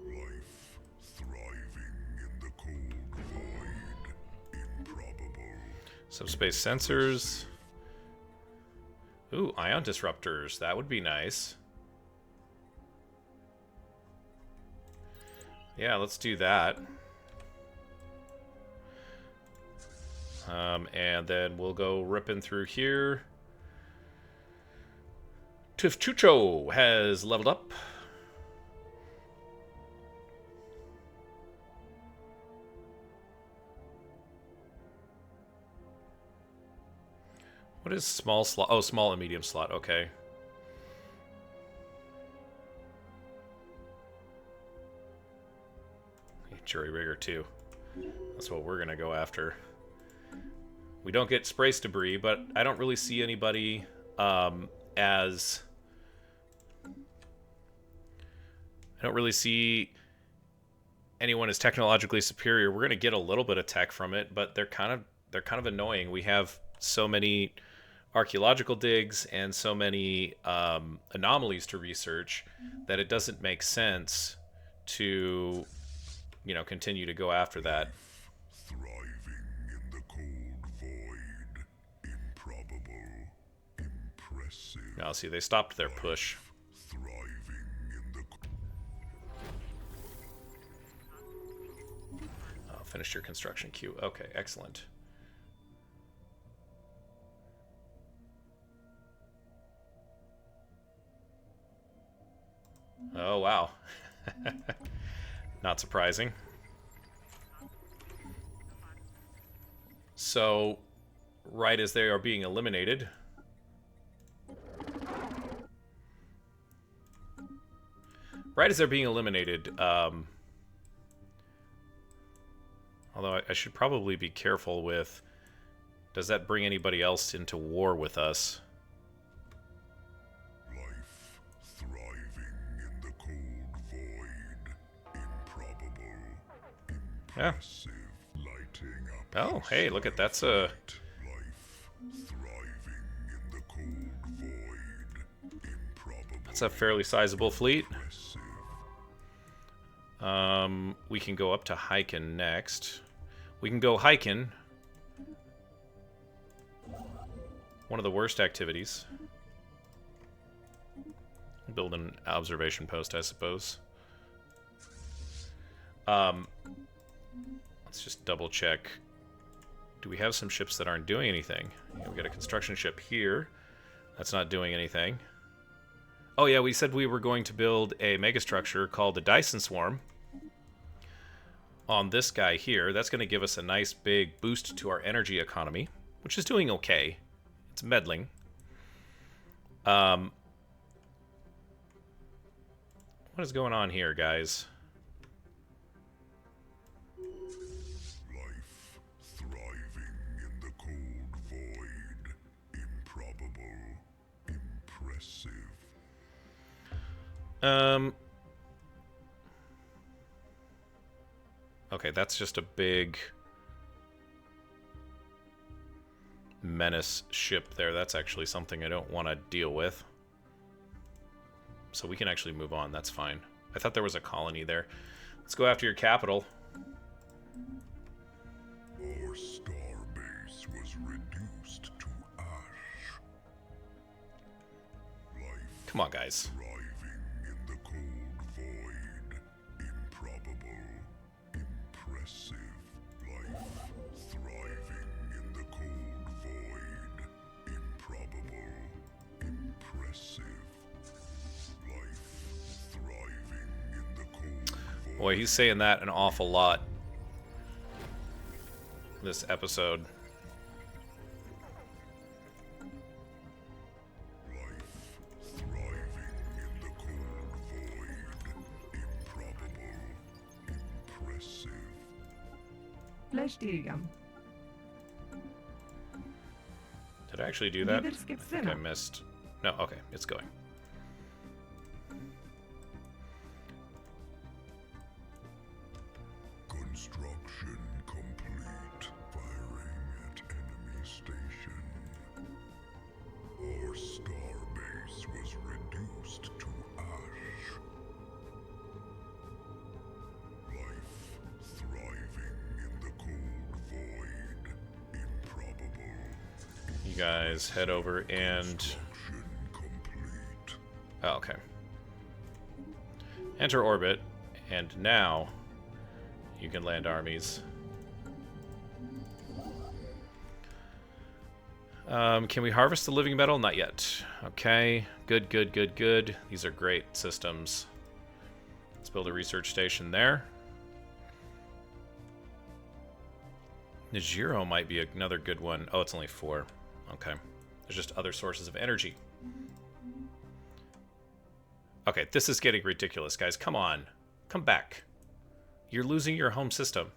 Speaker 2: Life thriving in the cold void. Improbable.
Speaker 1: Subspace sensors. Ooh, ion disruptors. That would be nice. Yeah, let's do that. And then we'll go ripping through here. Tifchucho has leveled up. What is small slot? Oh, small and medium slot. Okay. Jury rigger too. That's what we're going to go after. We don't get space debris, but I don't really see anybody as... I don't really see anyone as technologically superior. We're going to get a little bit of tech from it, but they're kind of annoying. We have so many archaeological digs and so many anomalies to research that it doesn't make sense to, you know, continue to go after that.
Speaker 2: Thriving in the cold void. Improbable. Impressive.
Speaker 1: Now, see, they stopped their push.
Speaker 2: Thriving in the
Speaker 1: Oh, finished your construction queue. Okay, excellent. Oh, wow. Not surprising. So, right as they are being eliminated... Right as they're being eliminated, although I should probably be careful with... Does that bring anybody else into war with us?
Speaker 2: life thriving in the cold void. Improbable.
Speaker 1: Yeah.
Speaker 2: Impressive. Lighting up.
Speaker 1: Oh, hey, look at that's a...
Speaker 2: Life thriving in the cold void. Improbable.
Speaker 1: That's a fairly sizable fleet.
Speaker 2: Impressive.
Speaker 1: We can go up to Hyken next. We can go Hyken. One of the worst activities. Build an observation post, I suppose. Let's just double check. Do we have some ships that aren't doing anything? Yeah, we got a construction ship here. That's not doing anything. Oh yeah, we said we were going to build a megastructure called the Dyson Swarm on this guy here. That's going to give us a nice big boost to our energy economy, which is doing okay. It's meddling. What is going on here, guys?
Speaker 2: Life thriving in the cold void. Improbable. Impressive.
Speaker 1: Okay, that's just a big menace ship there. That's actually something I don't want to deal with. So we can actually move on. That's fine. I thought there was a colony there. Let's go after your capital.
Speaker 2: Our star base was reduced to ash. Life
Speaker 1: Come on, guys.
Speaker 2: thriving in the cold void. Improbable, impressive. Life thriving in the cold void. Improbable, impressive. Life thriving in the cold void.
Speaker 1: Boy, he's saying that an awful lot this episode.
Speaker 2: Life thriving in the cold void. Improbable, impressive.
Speaker 3: Flashstillgang.
Speaker 1: Did I actually do that? I think I
Speaker 3: Wiederskipssinne.
Speaker 1: missed. No, okay, it's going.
Speaker 2: Construction complete. Firing at enemy station. Our star base was reduced to ash. Life thriving in the cold void. Improbable.
Speaker 1: You guys head over and...
Speaker 2: Construction complete.
Speaker 1: Oh, okay. Enter orbit, and now you can land armies. Can we harvest the living metal? Not yet. Okay. Good, good, good, good. These are great systems. Let's build a research station there. Najiro might be another good one. Oh, it's only 4. Okay. There's just other sources of energy. Okay, this is getting ridiculous, guys. Come on. Come back. You're losing your home system.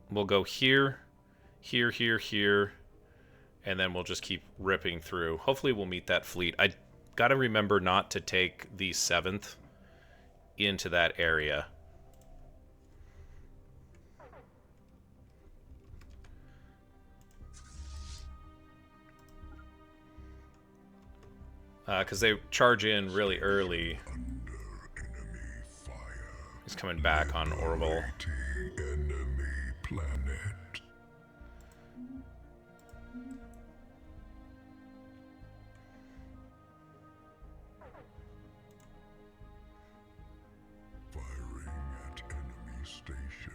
Speaker 1: We'll go here, here, here, here, and then we'll just keep ripping through. Hopefully we'll meet that fleet. I gotta remember not to take the 7th into that area. Because they charge in really early.
Speaker 2: Under enemy fire.
Speaker 1: He's coming back on Orbital.
Speaker 2: Enemy planet. Firing at enemy station.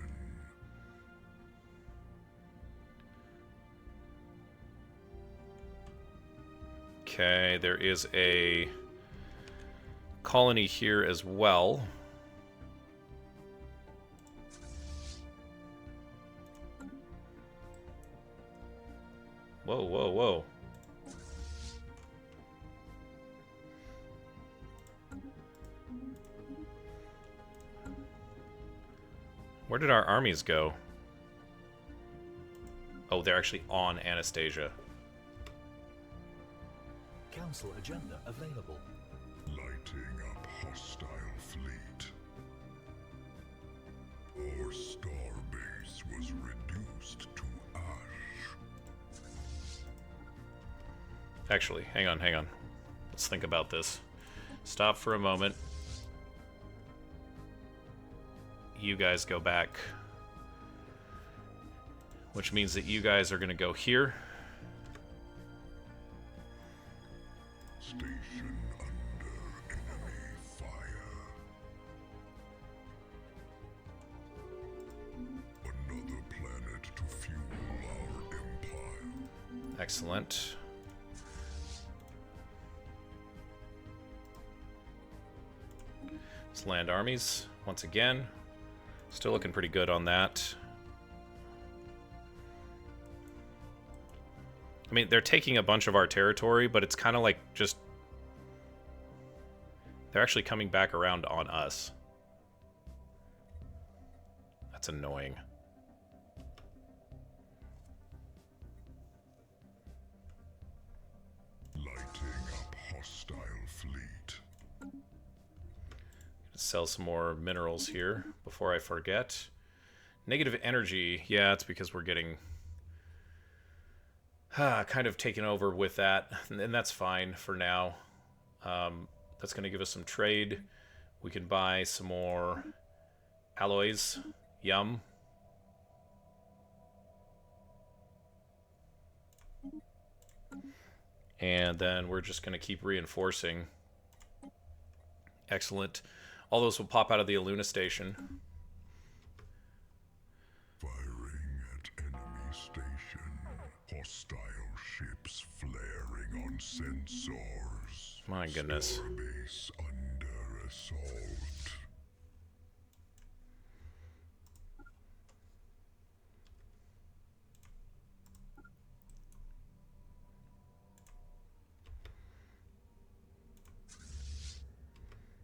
Speaker 1: Okay, there is a colony here as well. Whoa, whoa, whoa. Where did our armies go? Oh, they're actually on Anastasia.
Speaker 4: Council agenda available.
Speaker 2: Lighting up hostile fleet. Our star base was reduced to ash.
Speaker 1: Actually, hang on, hang on. Let's think about this. Stop for a moment. You guys go back. Which means that you guys are going to go here.
Speaker 2: Station under enemy fire. Another planet to fuel our empire.
Speaker 1: Excellent. Let's land armies once again. Still looking pretty good on that. I mean, they're taking a bunch of our territory, but it's kind of like just... They're actually coming back around on us. That's annoying.
Speaker 2: Lighting up hostile fleet.
Speaker 1: Sell some more minerals here before I forget. Negative energy. Yeah, it's because we're getting... kind of taken over with that, and that's fine for now. That's going to give us some trade. We can buy some more alloys. Yum. And then we're just going to keep reinforcing. Excellent. All those will pop out of the Aluna station.
Speaker 2: Firing at enemy station. Hostile ships flaring on sensors.
Speaker 1: My goodness.
Speaker 2: Starbase under assault.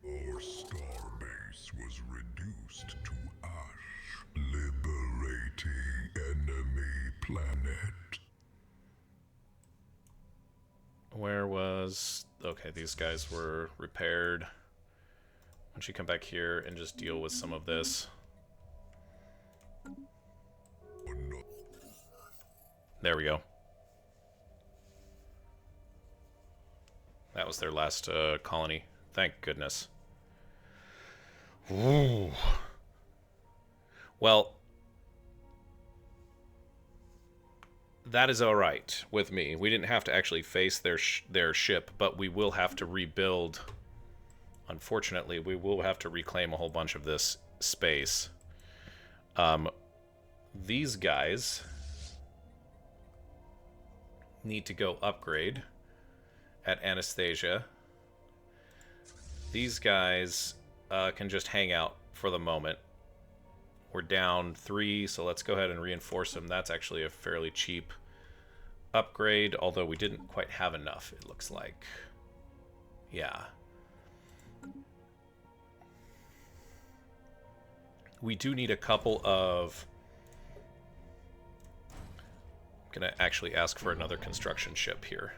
Speaker 2: Our starbase was reduced to ash, liberating enemy planet.
Speaker 1: Where was... Okay, these guys were repaired. Why don't you come back here and just deal with some of this? There we go. That was their last colony. Thank goodness. Ooh. Well, that is all right with me. We didn't have to actually face their ship, but we will have to rebuild. Unfortunately, we will have to reclaim a whole bunch of this space. These guys need to go upgrade at Anastasia. These guys can just hang out for the moment. We're down 3, so let's go ahead and reinforce them. That's actually a fairly cheap upgrade, although we didn't quite have enough, it looks like. Yeah. We do need a couple of... I'm going to actually ask for another construction ship here.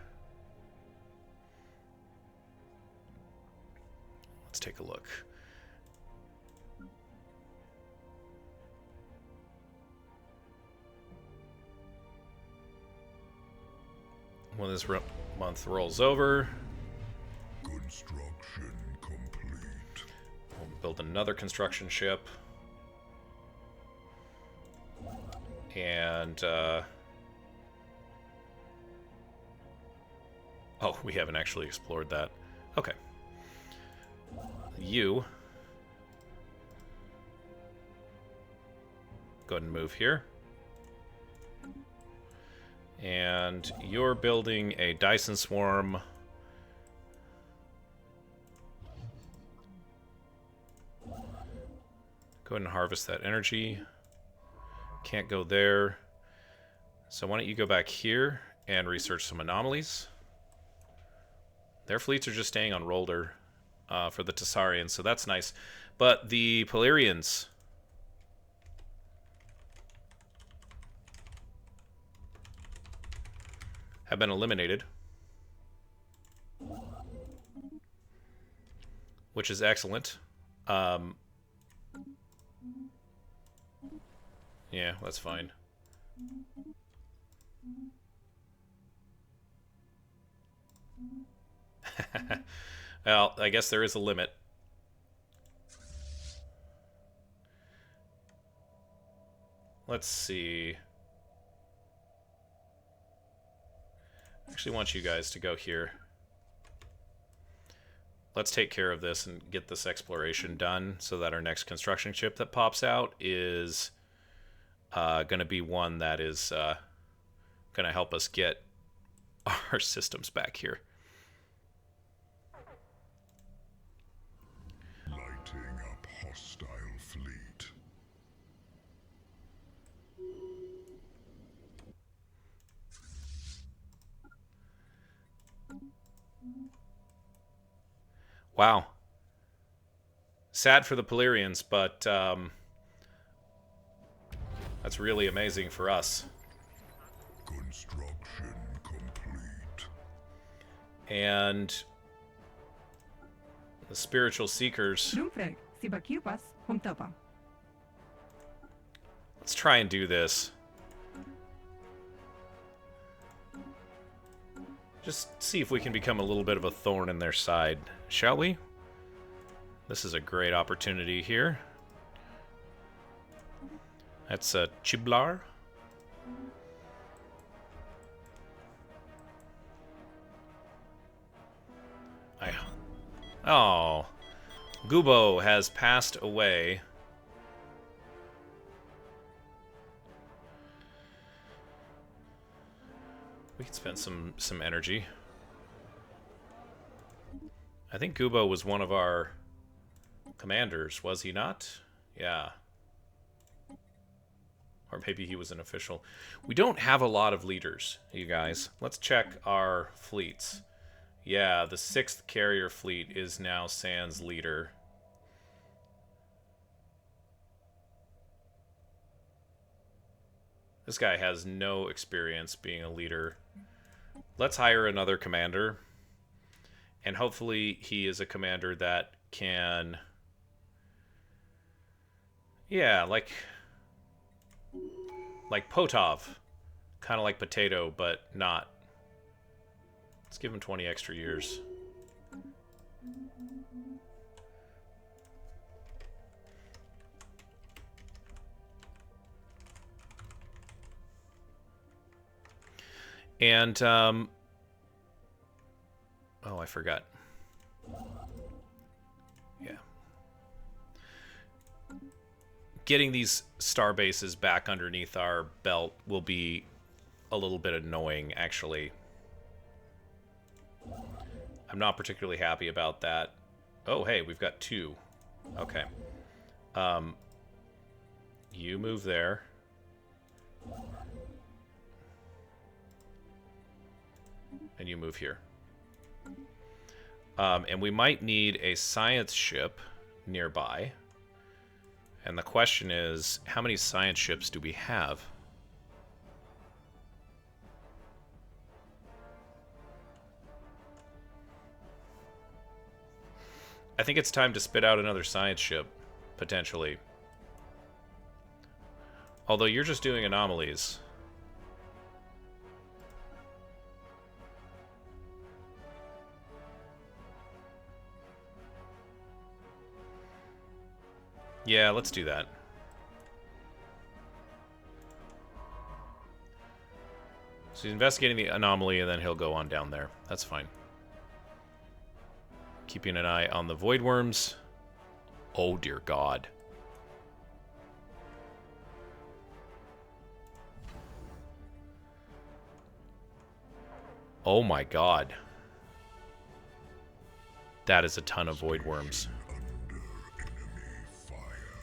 Speaker 1: Let's take a look. When this month rolls over,
Speaker 2: Construction complete.
Speaker 1: we'll build another construction ship. And, oh, we haven't actually explored that. Okay. You go ahead and move here. And you're building a Dyson swarm. Go ahead and harvest that energy. Can't go there. So why don't you go back here and research some anomalies. Their fleets are just staying on Rolder for the Saurians, so that's nice. But the Polarians... have been eliminated. Which is excellent. Yeah, that's fine. Well, I guess there is a limit. Let's see. I actually want you guys to go here. Let's take care of this and get this exploration done so that our next construction ship that pops out is going to be one that is going to help us get our systems back here.
Speaker 2: Lighting up hostile fleet.
Speaker 1: Wow. Sad for the Polarians, but that's really amazing for us.
Speaker 2: Construction complete.
Speaker 1: And the Spiritual Seekers.
Speaker 3: Drumfreg, si bakilpas, humtapa.
Speaker 1: Let's try and do this. Just see if we can become a little bit of a thorn in their side, shall we? This is a great opportunity here. That's a Chiblar. Oh, Gubo has passed away. We can spend some energy. I think Gubo was one of our commanders, was he not? Yeah. Or maybe he was an official. We don't have a lot of leaders, you guys. Let's check our fleets. Yeah, the 6th carrier fleet is now Sans leader. This guy has no experience being a leader. Let's hire another commander. And hopefully he is a commander that can... Yeah, like Potov. Kind of like Potato, but not. Let's give him 20 extra years. And, oh, I forgot. Yeah. Getting these star bases back underneath our belt will be a little bit annoying, actually. I'm not particularly happy about that. Oh, hey, we've got 2. Okay. You move there. And you move here. And we might need a science ship nearby. And the question is, how many science ships do we have? I think it's time to spit out another science ship, potentially. Although you're just doing anomalies. Yeah, let's do that. So he's investigating the anomaly, and then he'll go on down there. That's fine. Keeping an eye on the void worms. Oh, dear God. Oh, my God. That is a ton of void worms.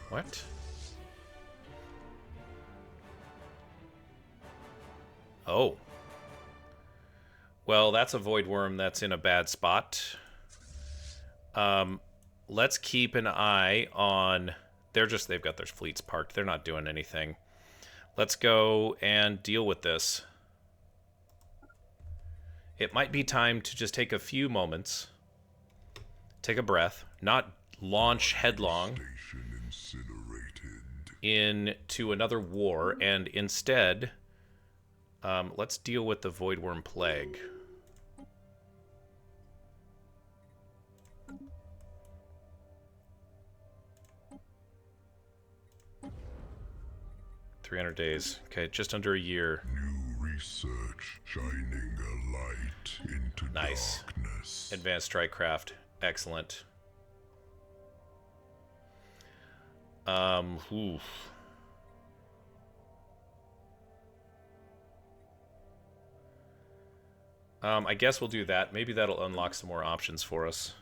Speaker 1: What? Oh. Well, that's a void worm that's in a bad spot. Let's keep an eye on... They've got their fleets parked. They're not doing anything. Let's go and deal with this. It might be time to just take a few moments. Take a breath. Not launch headlong into another war, and instead, let's deal with the Voidworm Plague. $300 days. Okay, just under a year.
Speaker 2: New research shining a light into darkness.
Speaker 1: Advanced strike craft. Excellent. Oof. I guess we'll do that. Maybe that'll unlock some more options for us.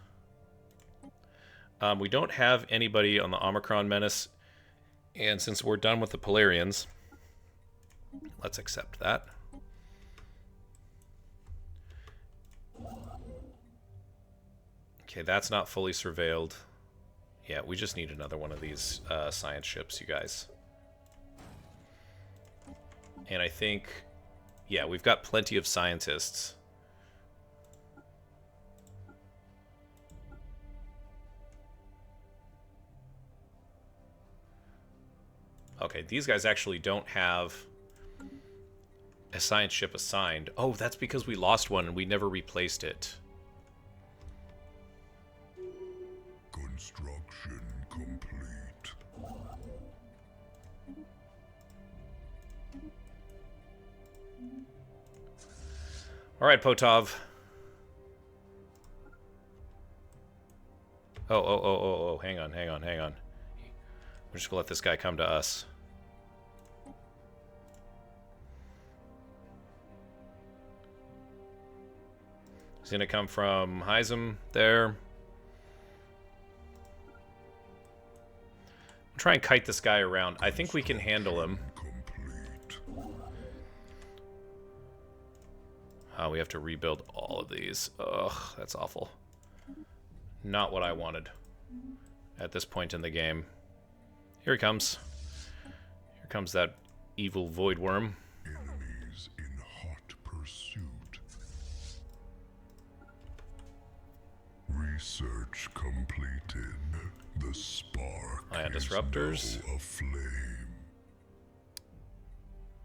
Speaker 1: We don't have anybody on the Omicron Menace, and since we're done with the Polarians, let's accept that. Okay, that's not fully surveilled. Yeah, we just need another one of these science ships, you guys. And I think, yeah, we've got plenty of scientists. Okay, these guys actually don't have A science ship assigned. Oh, that's because we lost one and we never replaced it.
Speaker 2: Construction complete.
Speaker 1: All right, Potov. Oh, hang on. We're just gonna let this guy come to us. He's gonna come from Heisem there. Try and kite this guy around. I think we can handle him.
Speaker 2: Complete.
Speaker 1: Oh, we have to rebuild all of these. Ugh, that's awful. Not what I wanted at this point in the game. Here he comes. Here comes that evil void worm.
Speaker 2: Enemies in hot pursuit. Research completed. The spark
Speaker 1: Ion
Speaker 2: is
Speaker 1: disruptors.
Speaker 2: now aflame.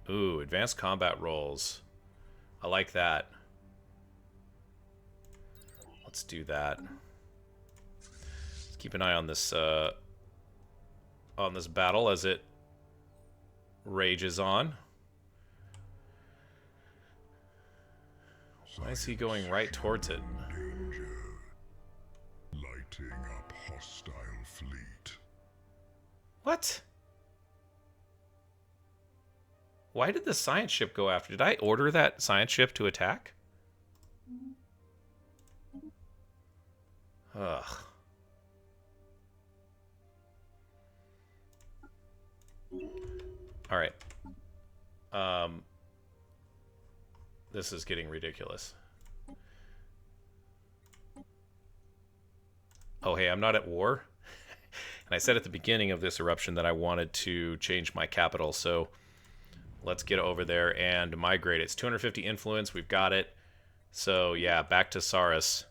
Speaker 1: Ooh, advanced combat rolls. I like that. Let's do that. Let's keep an eye on this battle as it rages on. Why is he going right towards it?
Speaker 2: Danger. Lighting up hostile fleet.
Speaker 1: What? Why did the science ship go after? Did I order that science ship to attack? Ugh. All right. This is getting ridiculous. Oh, hey, I'm not at war. And I said at the beginning of this eruption that I wanted to change my capital, so let's get over there and migrate. It's 250 influence. We've got it. So, yeah, back to Saris.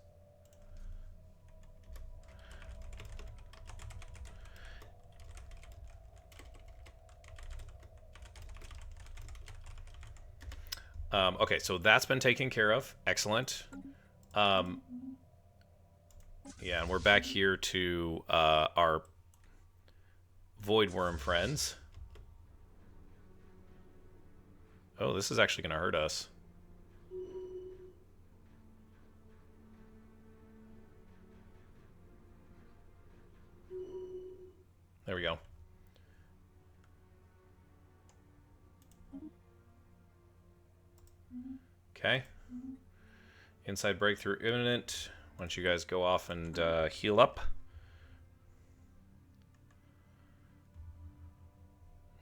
Speaker 1: Okay, so that's been taken care of. Excellent. Yeah, and we're back here to our void worm friends. Oh, this is actually going to hurt us. There we go. Okay. Inside breakthrough imminent. Why don't you guys go off and heal up.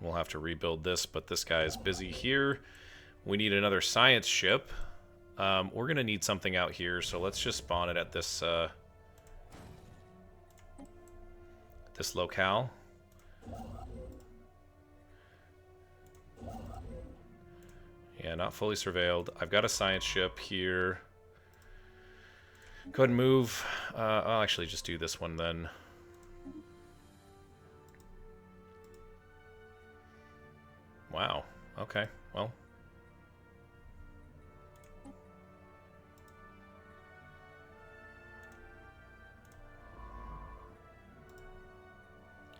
Speaker 1: We'll have to rebuild this, but this guy is busy here. We need another science ship. We're going to need something out here, so let's just spawn it at this this locale. Yeah, not fully surveilled. I've got a science ship here. Go ahead and move. I'll actually just do this one then. Wow. Okay, well.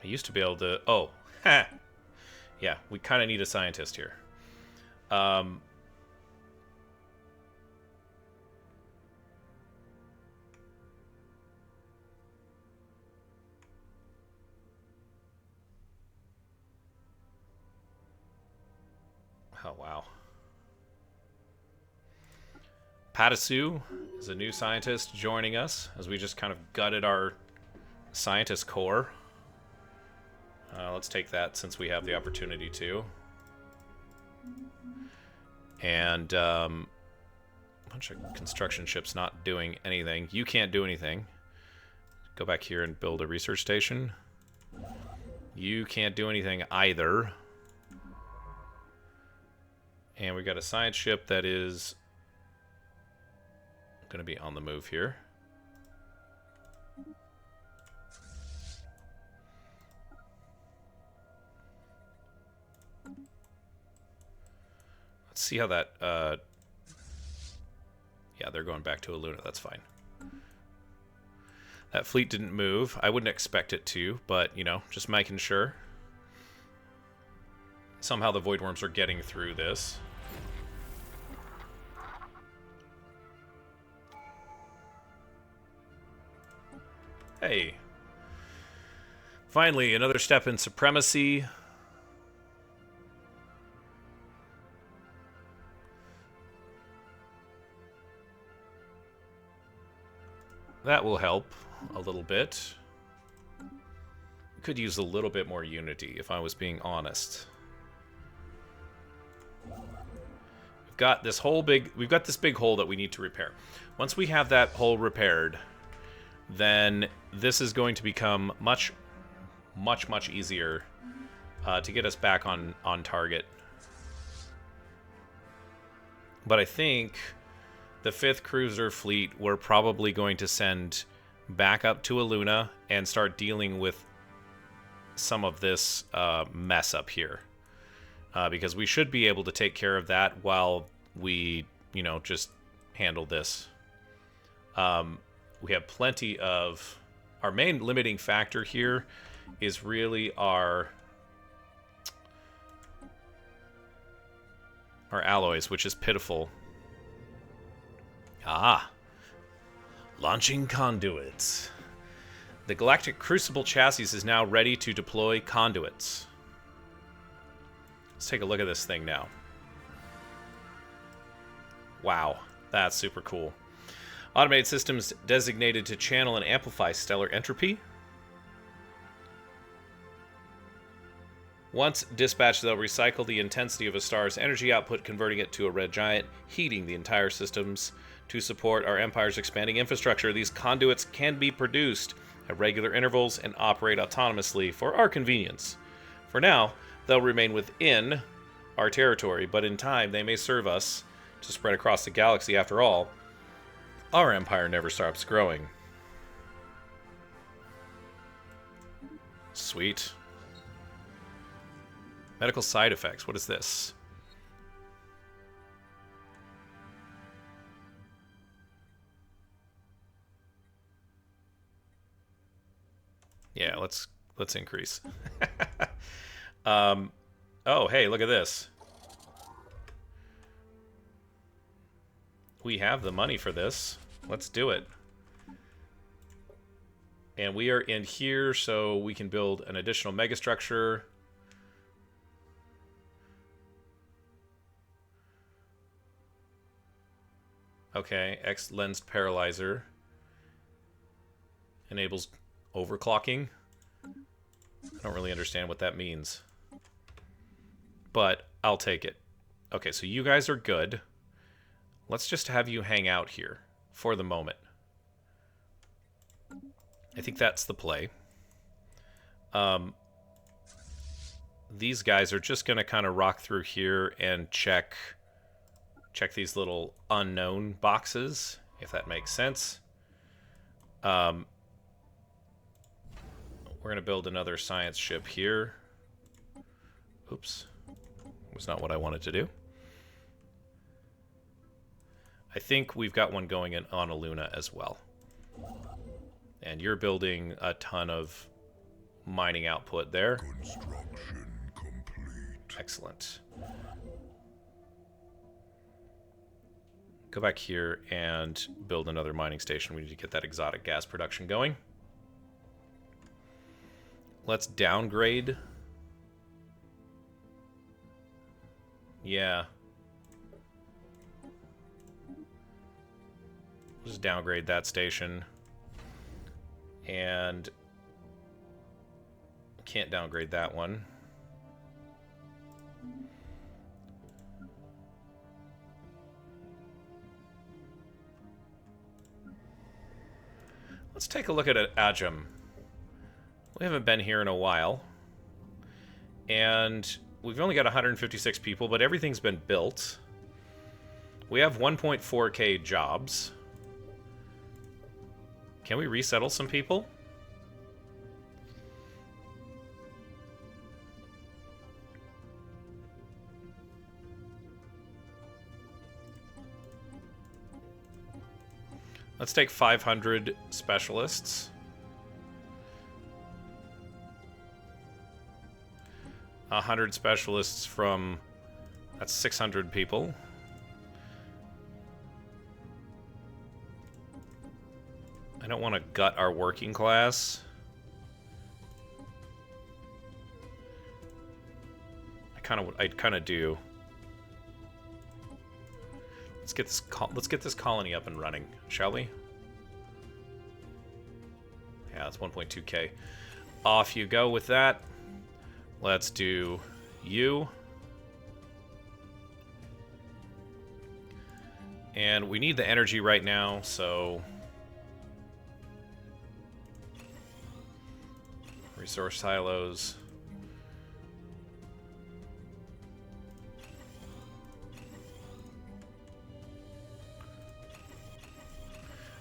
Speaker 1: I used to be able to... Oh, ha! Yeah, we kind of need a scientist here. Oh, wow. Patasu is a new scientist joining us as we just kind of gutted our scientist core. Let's take that since we have the opportunity to. And a bunch of construction ships not doing anything. You can't do anything. Go back here and build a research station. You can't do anything either. And we got a science ship that is going to be on the move here. Let's see how that... Yeah, they're going back to Aluna. That's fine. That fleet didn't move. I wouldn't expect it to, but, you know, just making sure. Somehow the Void Worms are getting through this. Hey. Finally, another step in supremacy. That will help a little bit. Could use a little bit more unity, if I was being honest. We've got this big hole that we need to repair. Once we have that hole repaired, then this is going to become much easier to get us back on target. But I think the 5th cruiser fleet we're probably going to send back up to Aluna and start dealing with some of this mess up here. Because we should be able to take care of that while we, you know, just handle this. We have plenty of... Our main limiting factor here is really our alloys, which is pitiful. Ah. Launching conduits. The Galactic Crucible chassis is now ready to deploy conduits. Let's take a look at this thing now. Wow, that's super cool. Automated systems designated to channel and amplify stellar entropy. Once dispatched, they'll recycle the intensity of a star's energy output, converting it to a red giant, heating the entire systems to support our Empire's expanding infrastructure. These conduits can be produced at regular intervals and operate autonomously for our convenience. For now, they'll remain within our territory, but in time they may serve us to spread across the galaxy. After all, our Empire never stops growing. Sweet. Medical side effects. What is this? Yeah, let's increase. Oh, hey, look at this. We have the money for this. Let's do it. And we are in here, so we can build an additional megastructure. Okay, X-lens paralyzer. Enables overclocking. I don't really understand what that means. But I'll take it. Okay, so you guys are good. Let's just have you hang out here for the moment. I think that's the play. These guys are just going to kind of rock through here and check these little unknown boxes, if that makes sense. We're going to build another science ship here. Oops. Was not what I wanted to do. I think we've got one going in on Aluna as well. And you're building a ton of mining output there.
Speaker 2: Construction complete.
Speaker 1: Excellent. Go back here and build another mining station. We need to get that exotic gas production going. Let's downgrade. Yeah. Just downgrade that station. And can't downgrade that one. Let's take a look at Ajum. We haven't been here in a while. And we've only got 156 people, but everything's been built. We have 1.4k jobs. Can we resettle some people? Let's take 500 specialists. 100 specialists from... That's 600 people. I don't want to gut our working class. I kind of do. Let's get this colony up and running, shall we? Yeah, it's 1.2k. Off you go with that. Let's do you. And we need the energy right now, so resource silos.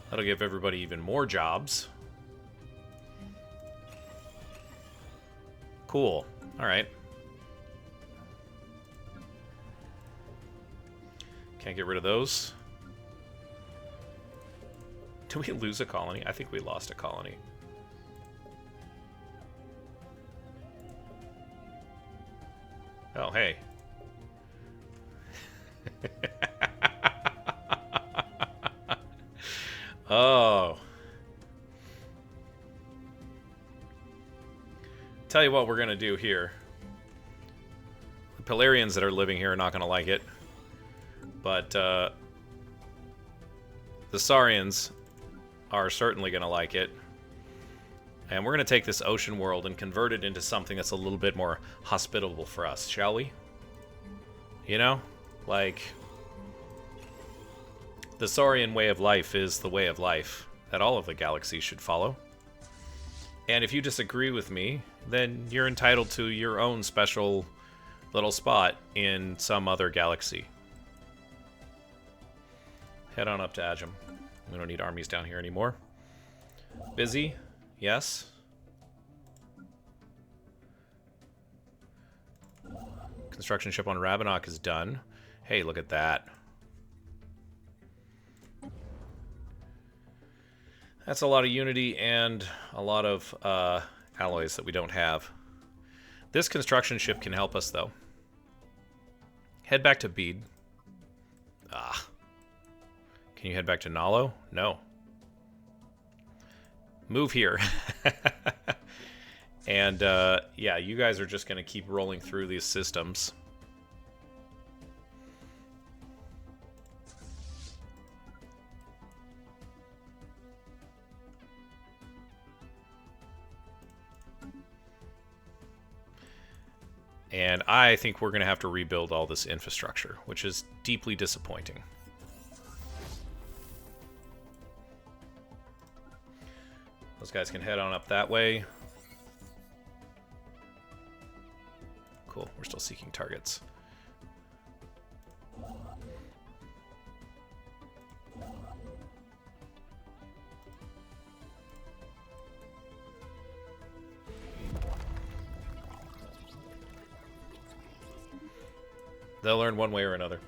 Speaker 1: That'll give everybody even more jobs. Cool. All right. Can't get rid of those. Did we lose a colony? I think we lost a colony. Oh, hey. Oh. Tell you what we're going to do here. The Pelarians that are living here are not going to like it. But the Saurians are certainly going to like it. And we're going to take this ocean world and convert it into something that's a little bit more hospitable for us, shall we? You know? Like... The Saurian way of life is the way of life that all of the galaxies should follow. And if you disagree with me, then you're entitled to your own special little spot in some other galaxy. Head on up to Ajum. We don't need armies down here anymore. Busy? Yes. Construction ship on Rabanok is done. Hey, look at that. That's a lot of unity and a lot of alloys that we don't have. This construction ship can help us, though. Head back to Bede. Ah. Can you head back to Nalo? No. Move here. And, yeah, you guys are just going to keep rolling through these systems. And I think we're going to have to rebuild all this infrastructure, which is deeply disappointing. Those guys can head on up that way. Cool, we're still seeking targets. They'll learn one way or another.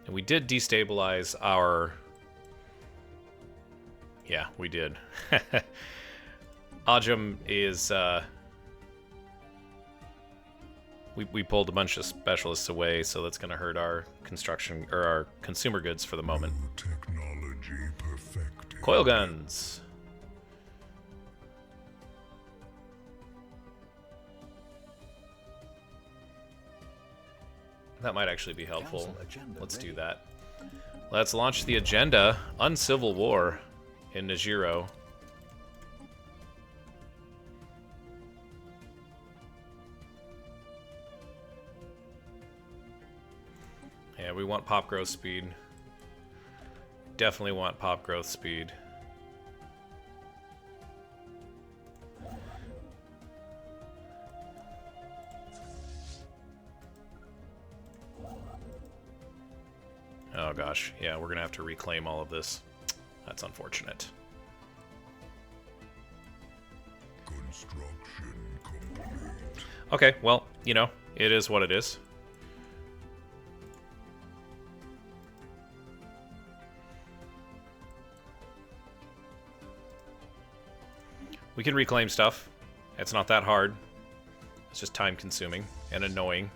Speaker 1: And we did destabilize our... Yeah, we did. Ajum is... We pulled a bunch of specialists away, so that's going to hurt our construction, or our consumer goods for the moment.
Speaker 2: Technology perfected.
Speaker 1: Coil guns! That might actually be helpful. Let's do that. Let's launch the agenda. Uncivil War in Najiro. Yeah, we want pop growth speed. Definitely want pop growth speed. Oh gosh, yeah, we're gonna have to reclaim all of this. That's unfortunate.
Speaker 2: Construction complete.
Speaker 1: Okay, well, you know, it is what it is. We can reclaim stuff. It's not that hard. It's just time-consuming and annoying.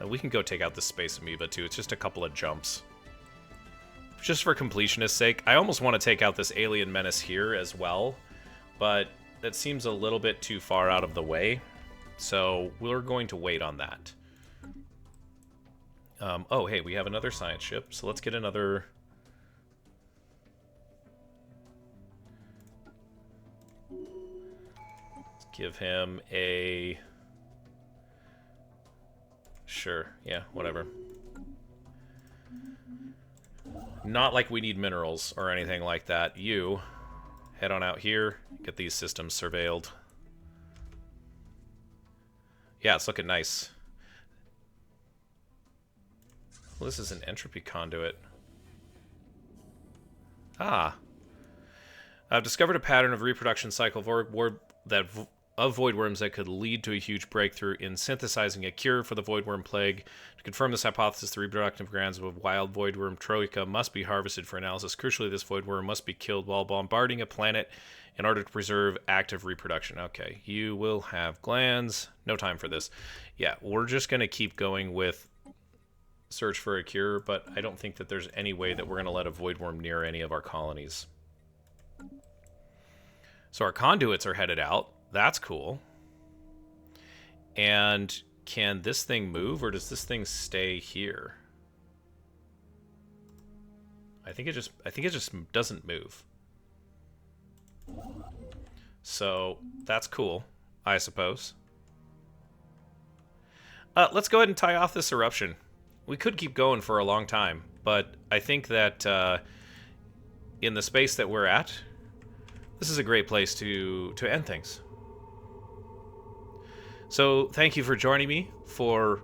Speaker 1: We can go take out this space amoeba, too. It's just a couple of jumps. Just for completionist's sake. I almost want to take out this alien menace here as well, but that seems a little bit too far out of the way. So we're going to wait on that. Oh, hey, we have another science ship, so let's get another... Let's give him a... Sure, yeah, whatever. Not like we need minerals or anything like that. You, head on out here, get these systems surveilled. Yeah, it's looking nice. Well, this is an entropy conduit. Ah. I've discovered a pattern of reproduction cycle of voidworms that could lead to a huge breakthrough in synthesizing a cure for the voidworm plague. To confirm this hypothesis, the reproductive glands of a wild voidworm troika must be harvested for analysis. Crucially, this voidworm must be killed while bombarding a planet in order to preserve active reproduction. Okay, you will have glands. No time for this. Yeah, we're just going to keep going with search for a cure, but I don't think that there's any way that we're going to let a voidworm near any of our colonies. So our conduits are headed out. That's cool. And can this thing move, or does this thing stay here? I think it just doesn't move. So that's cool, I suppose. Let's go ahead and tie off this eruption. We could keep going for a long time, but I think that in the space that we're at, this is a great place to end things. So, thank you for joining me for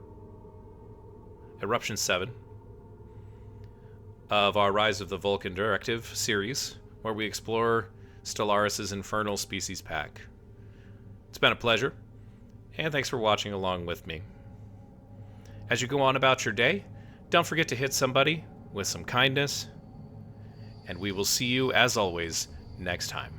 Speaker 1: Eruption 7 of our Rise of the Volkan Directive series, where we explore Stellaris' Infernal Species Pack. It's been a pleasure, and thanks for watching along with me. As you go on about your day, don't forget to hit somebody with some kindness, and we will see you, as always, next time.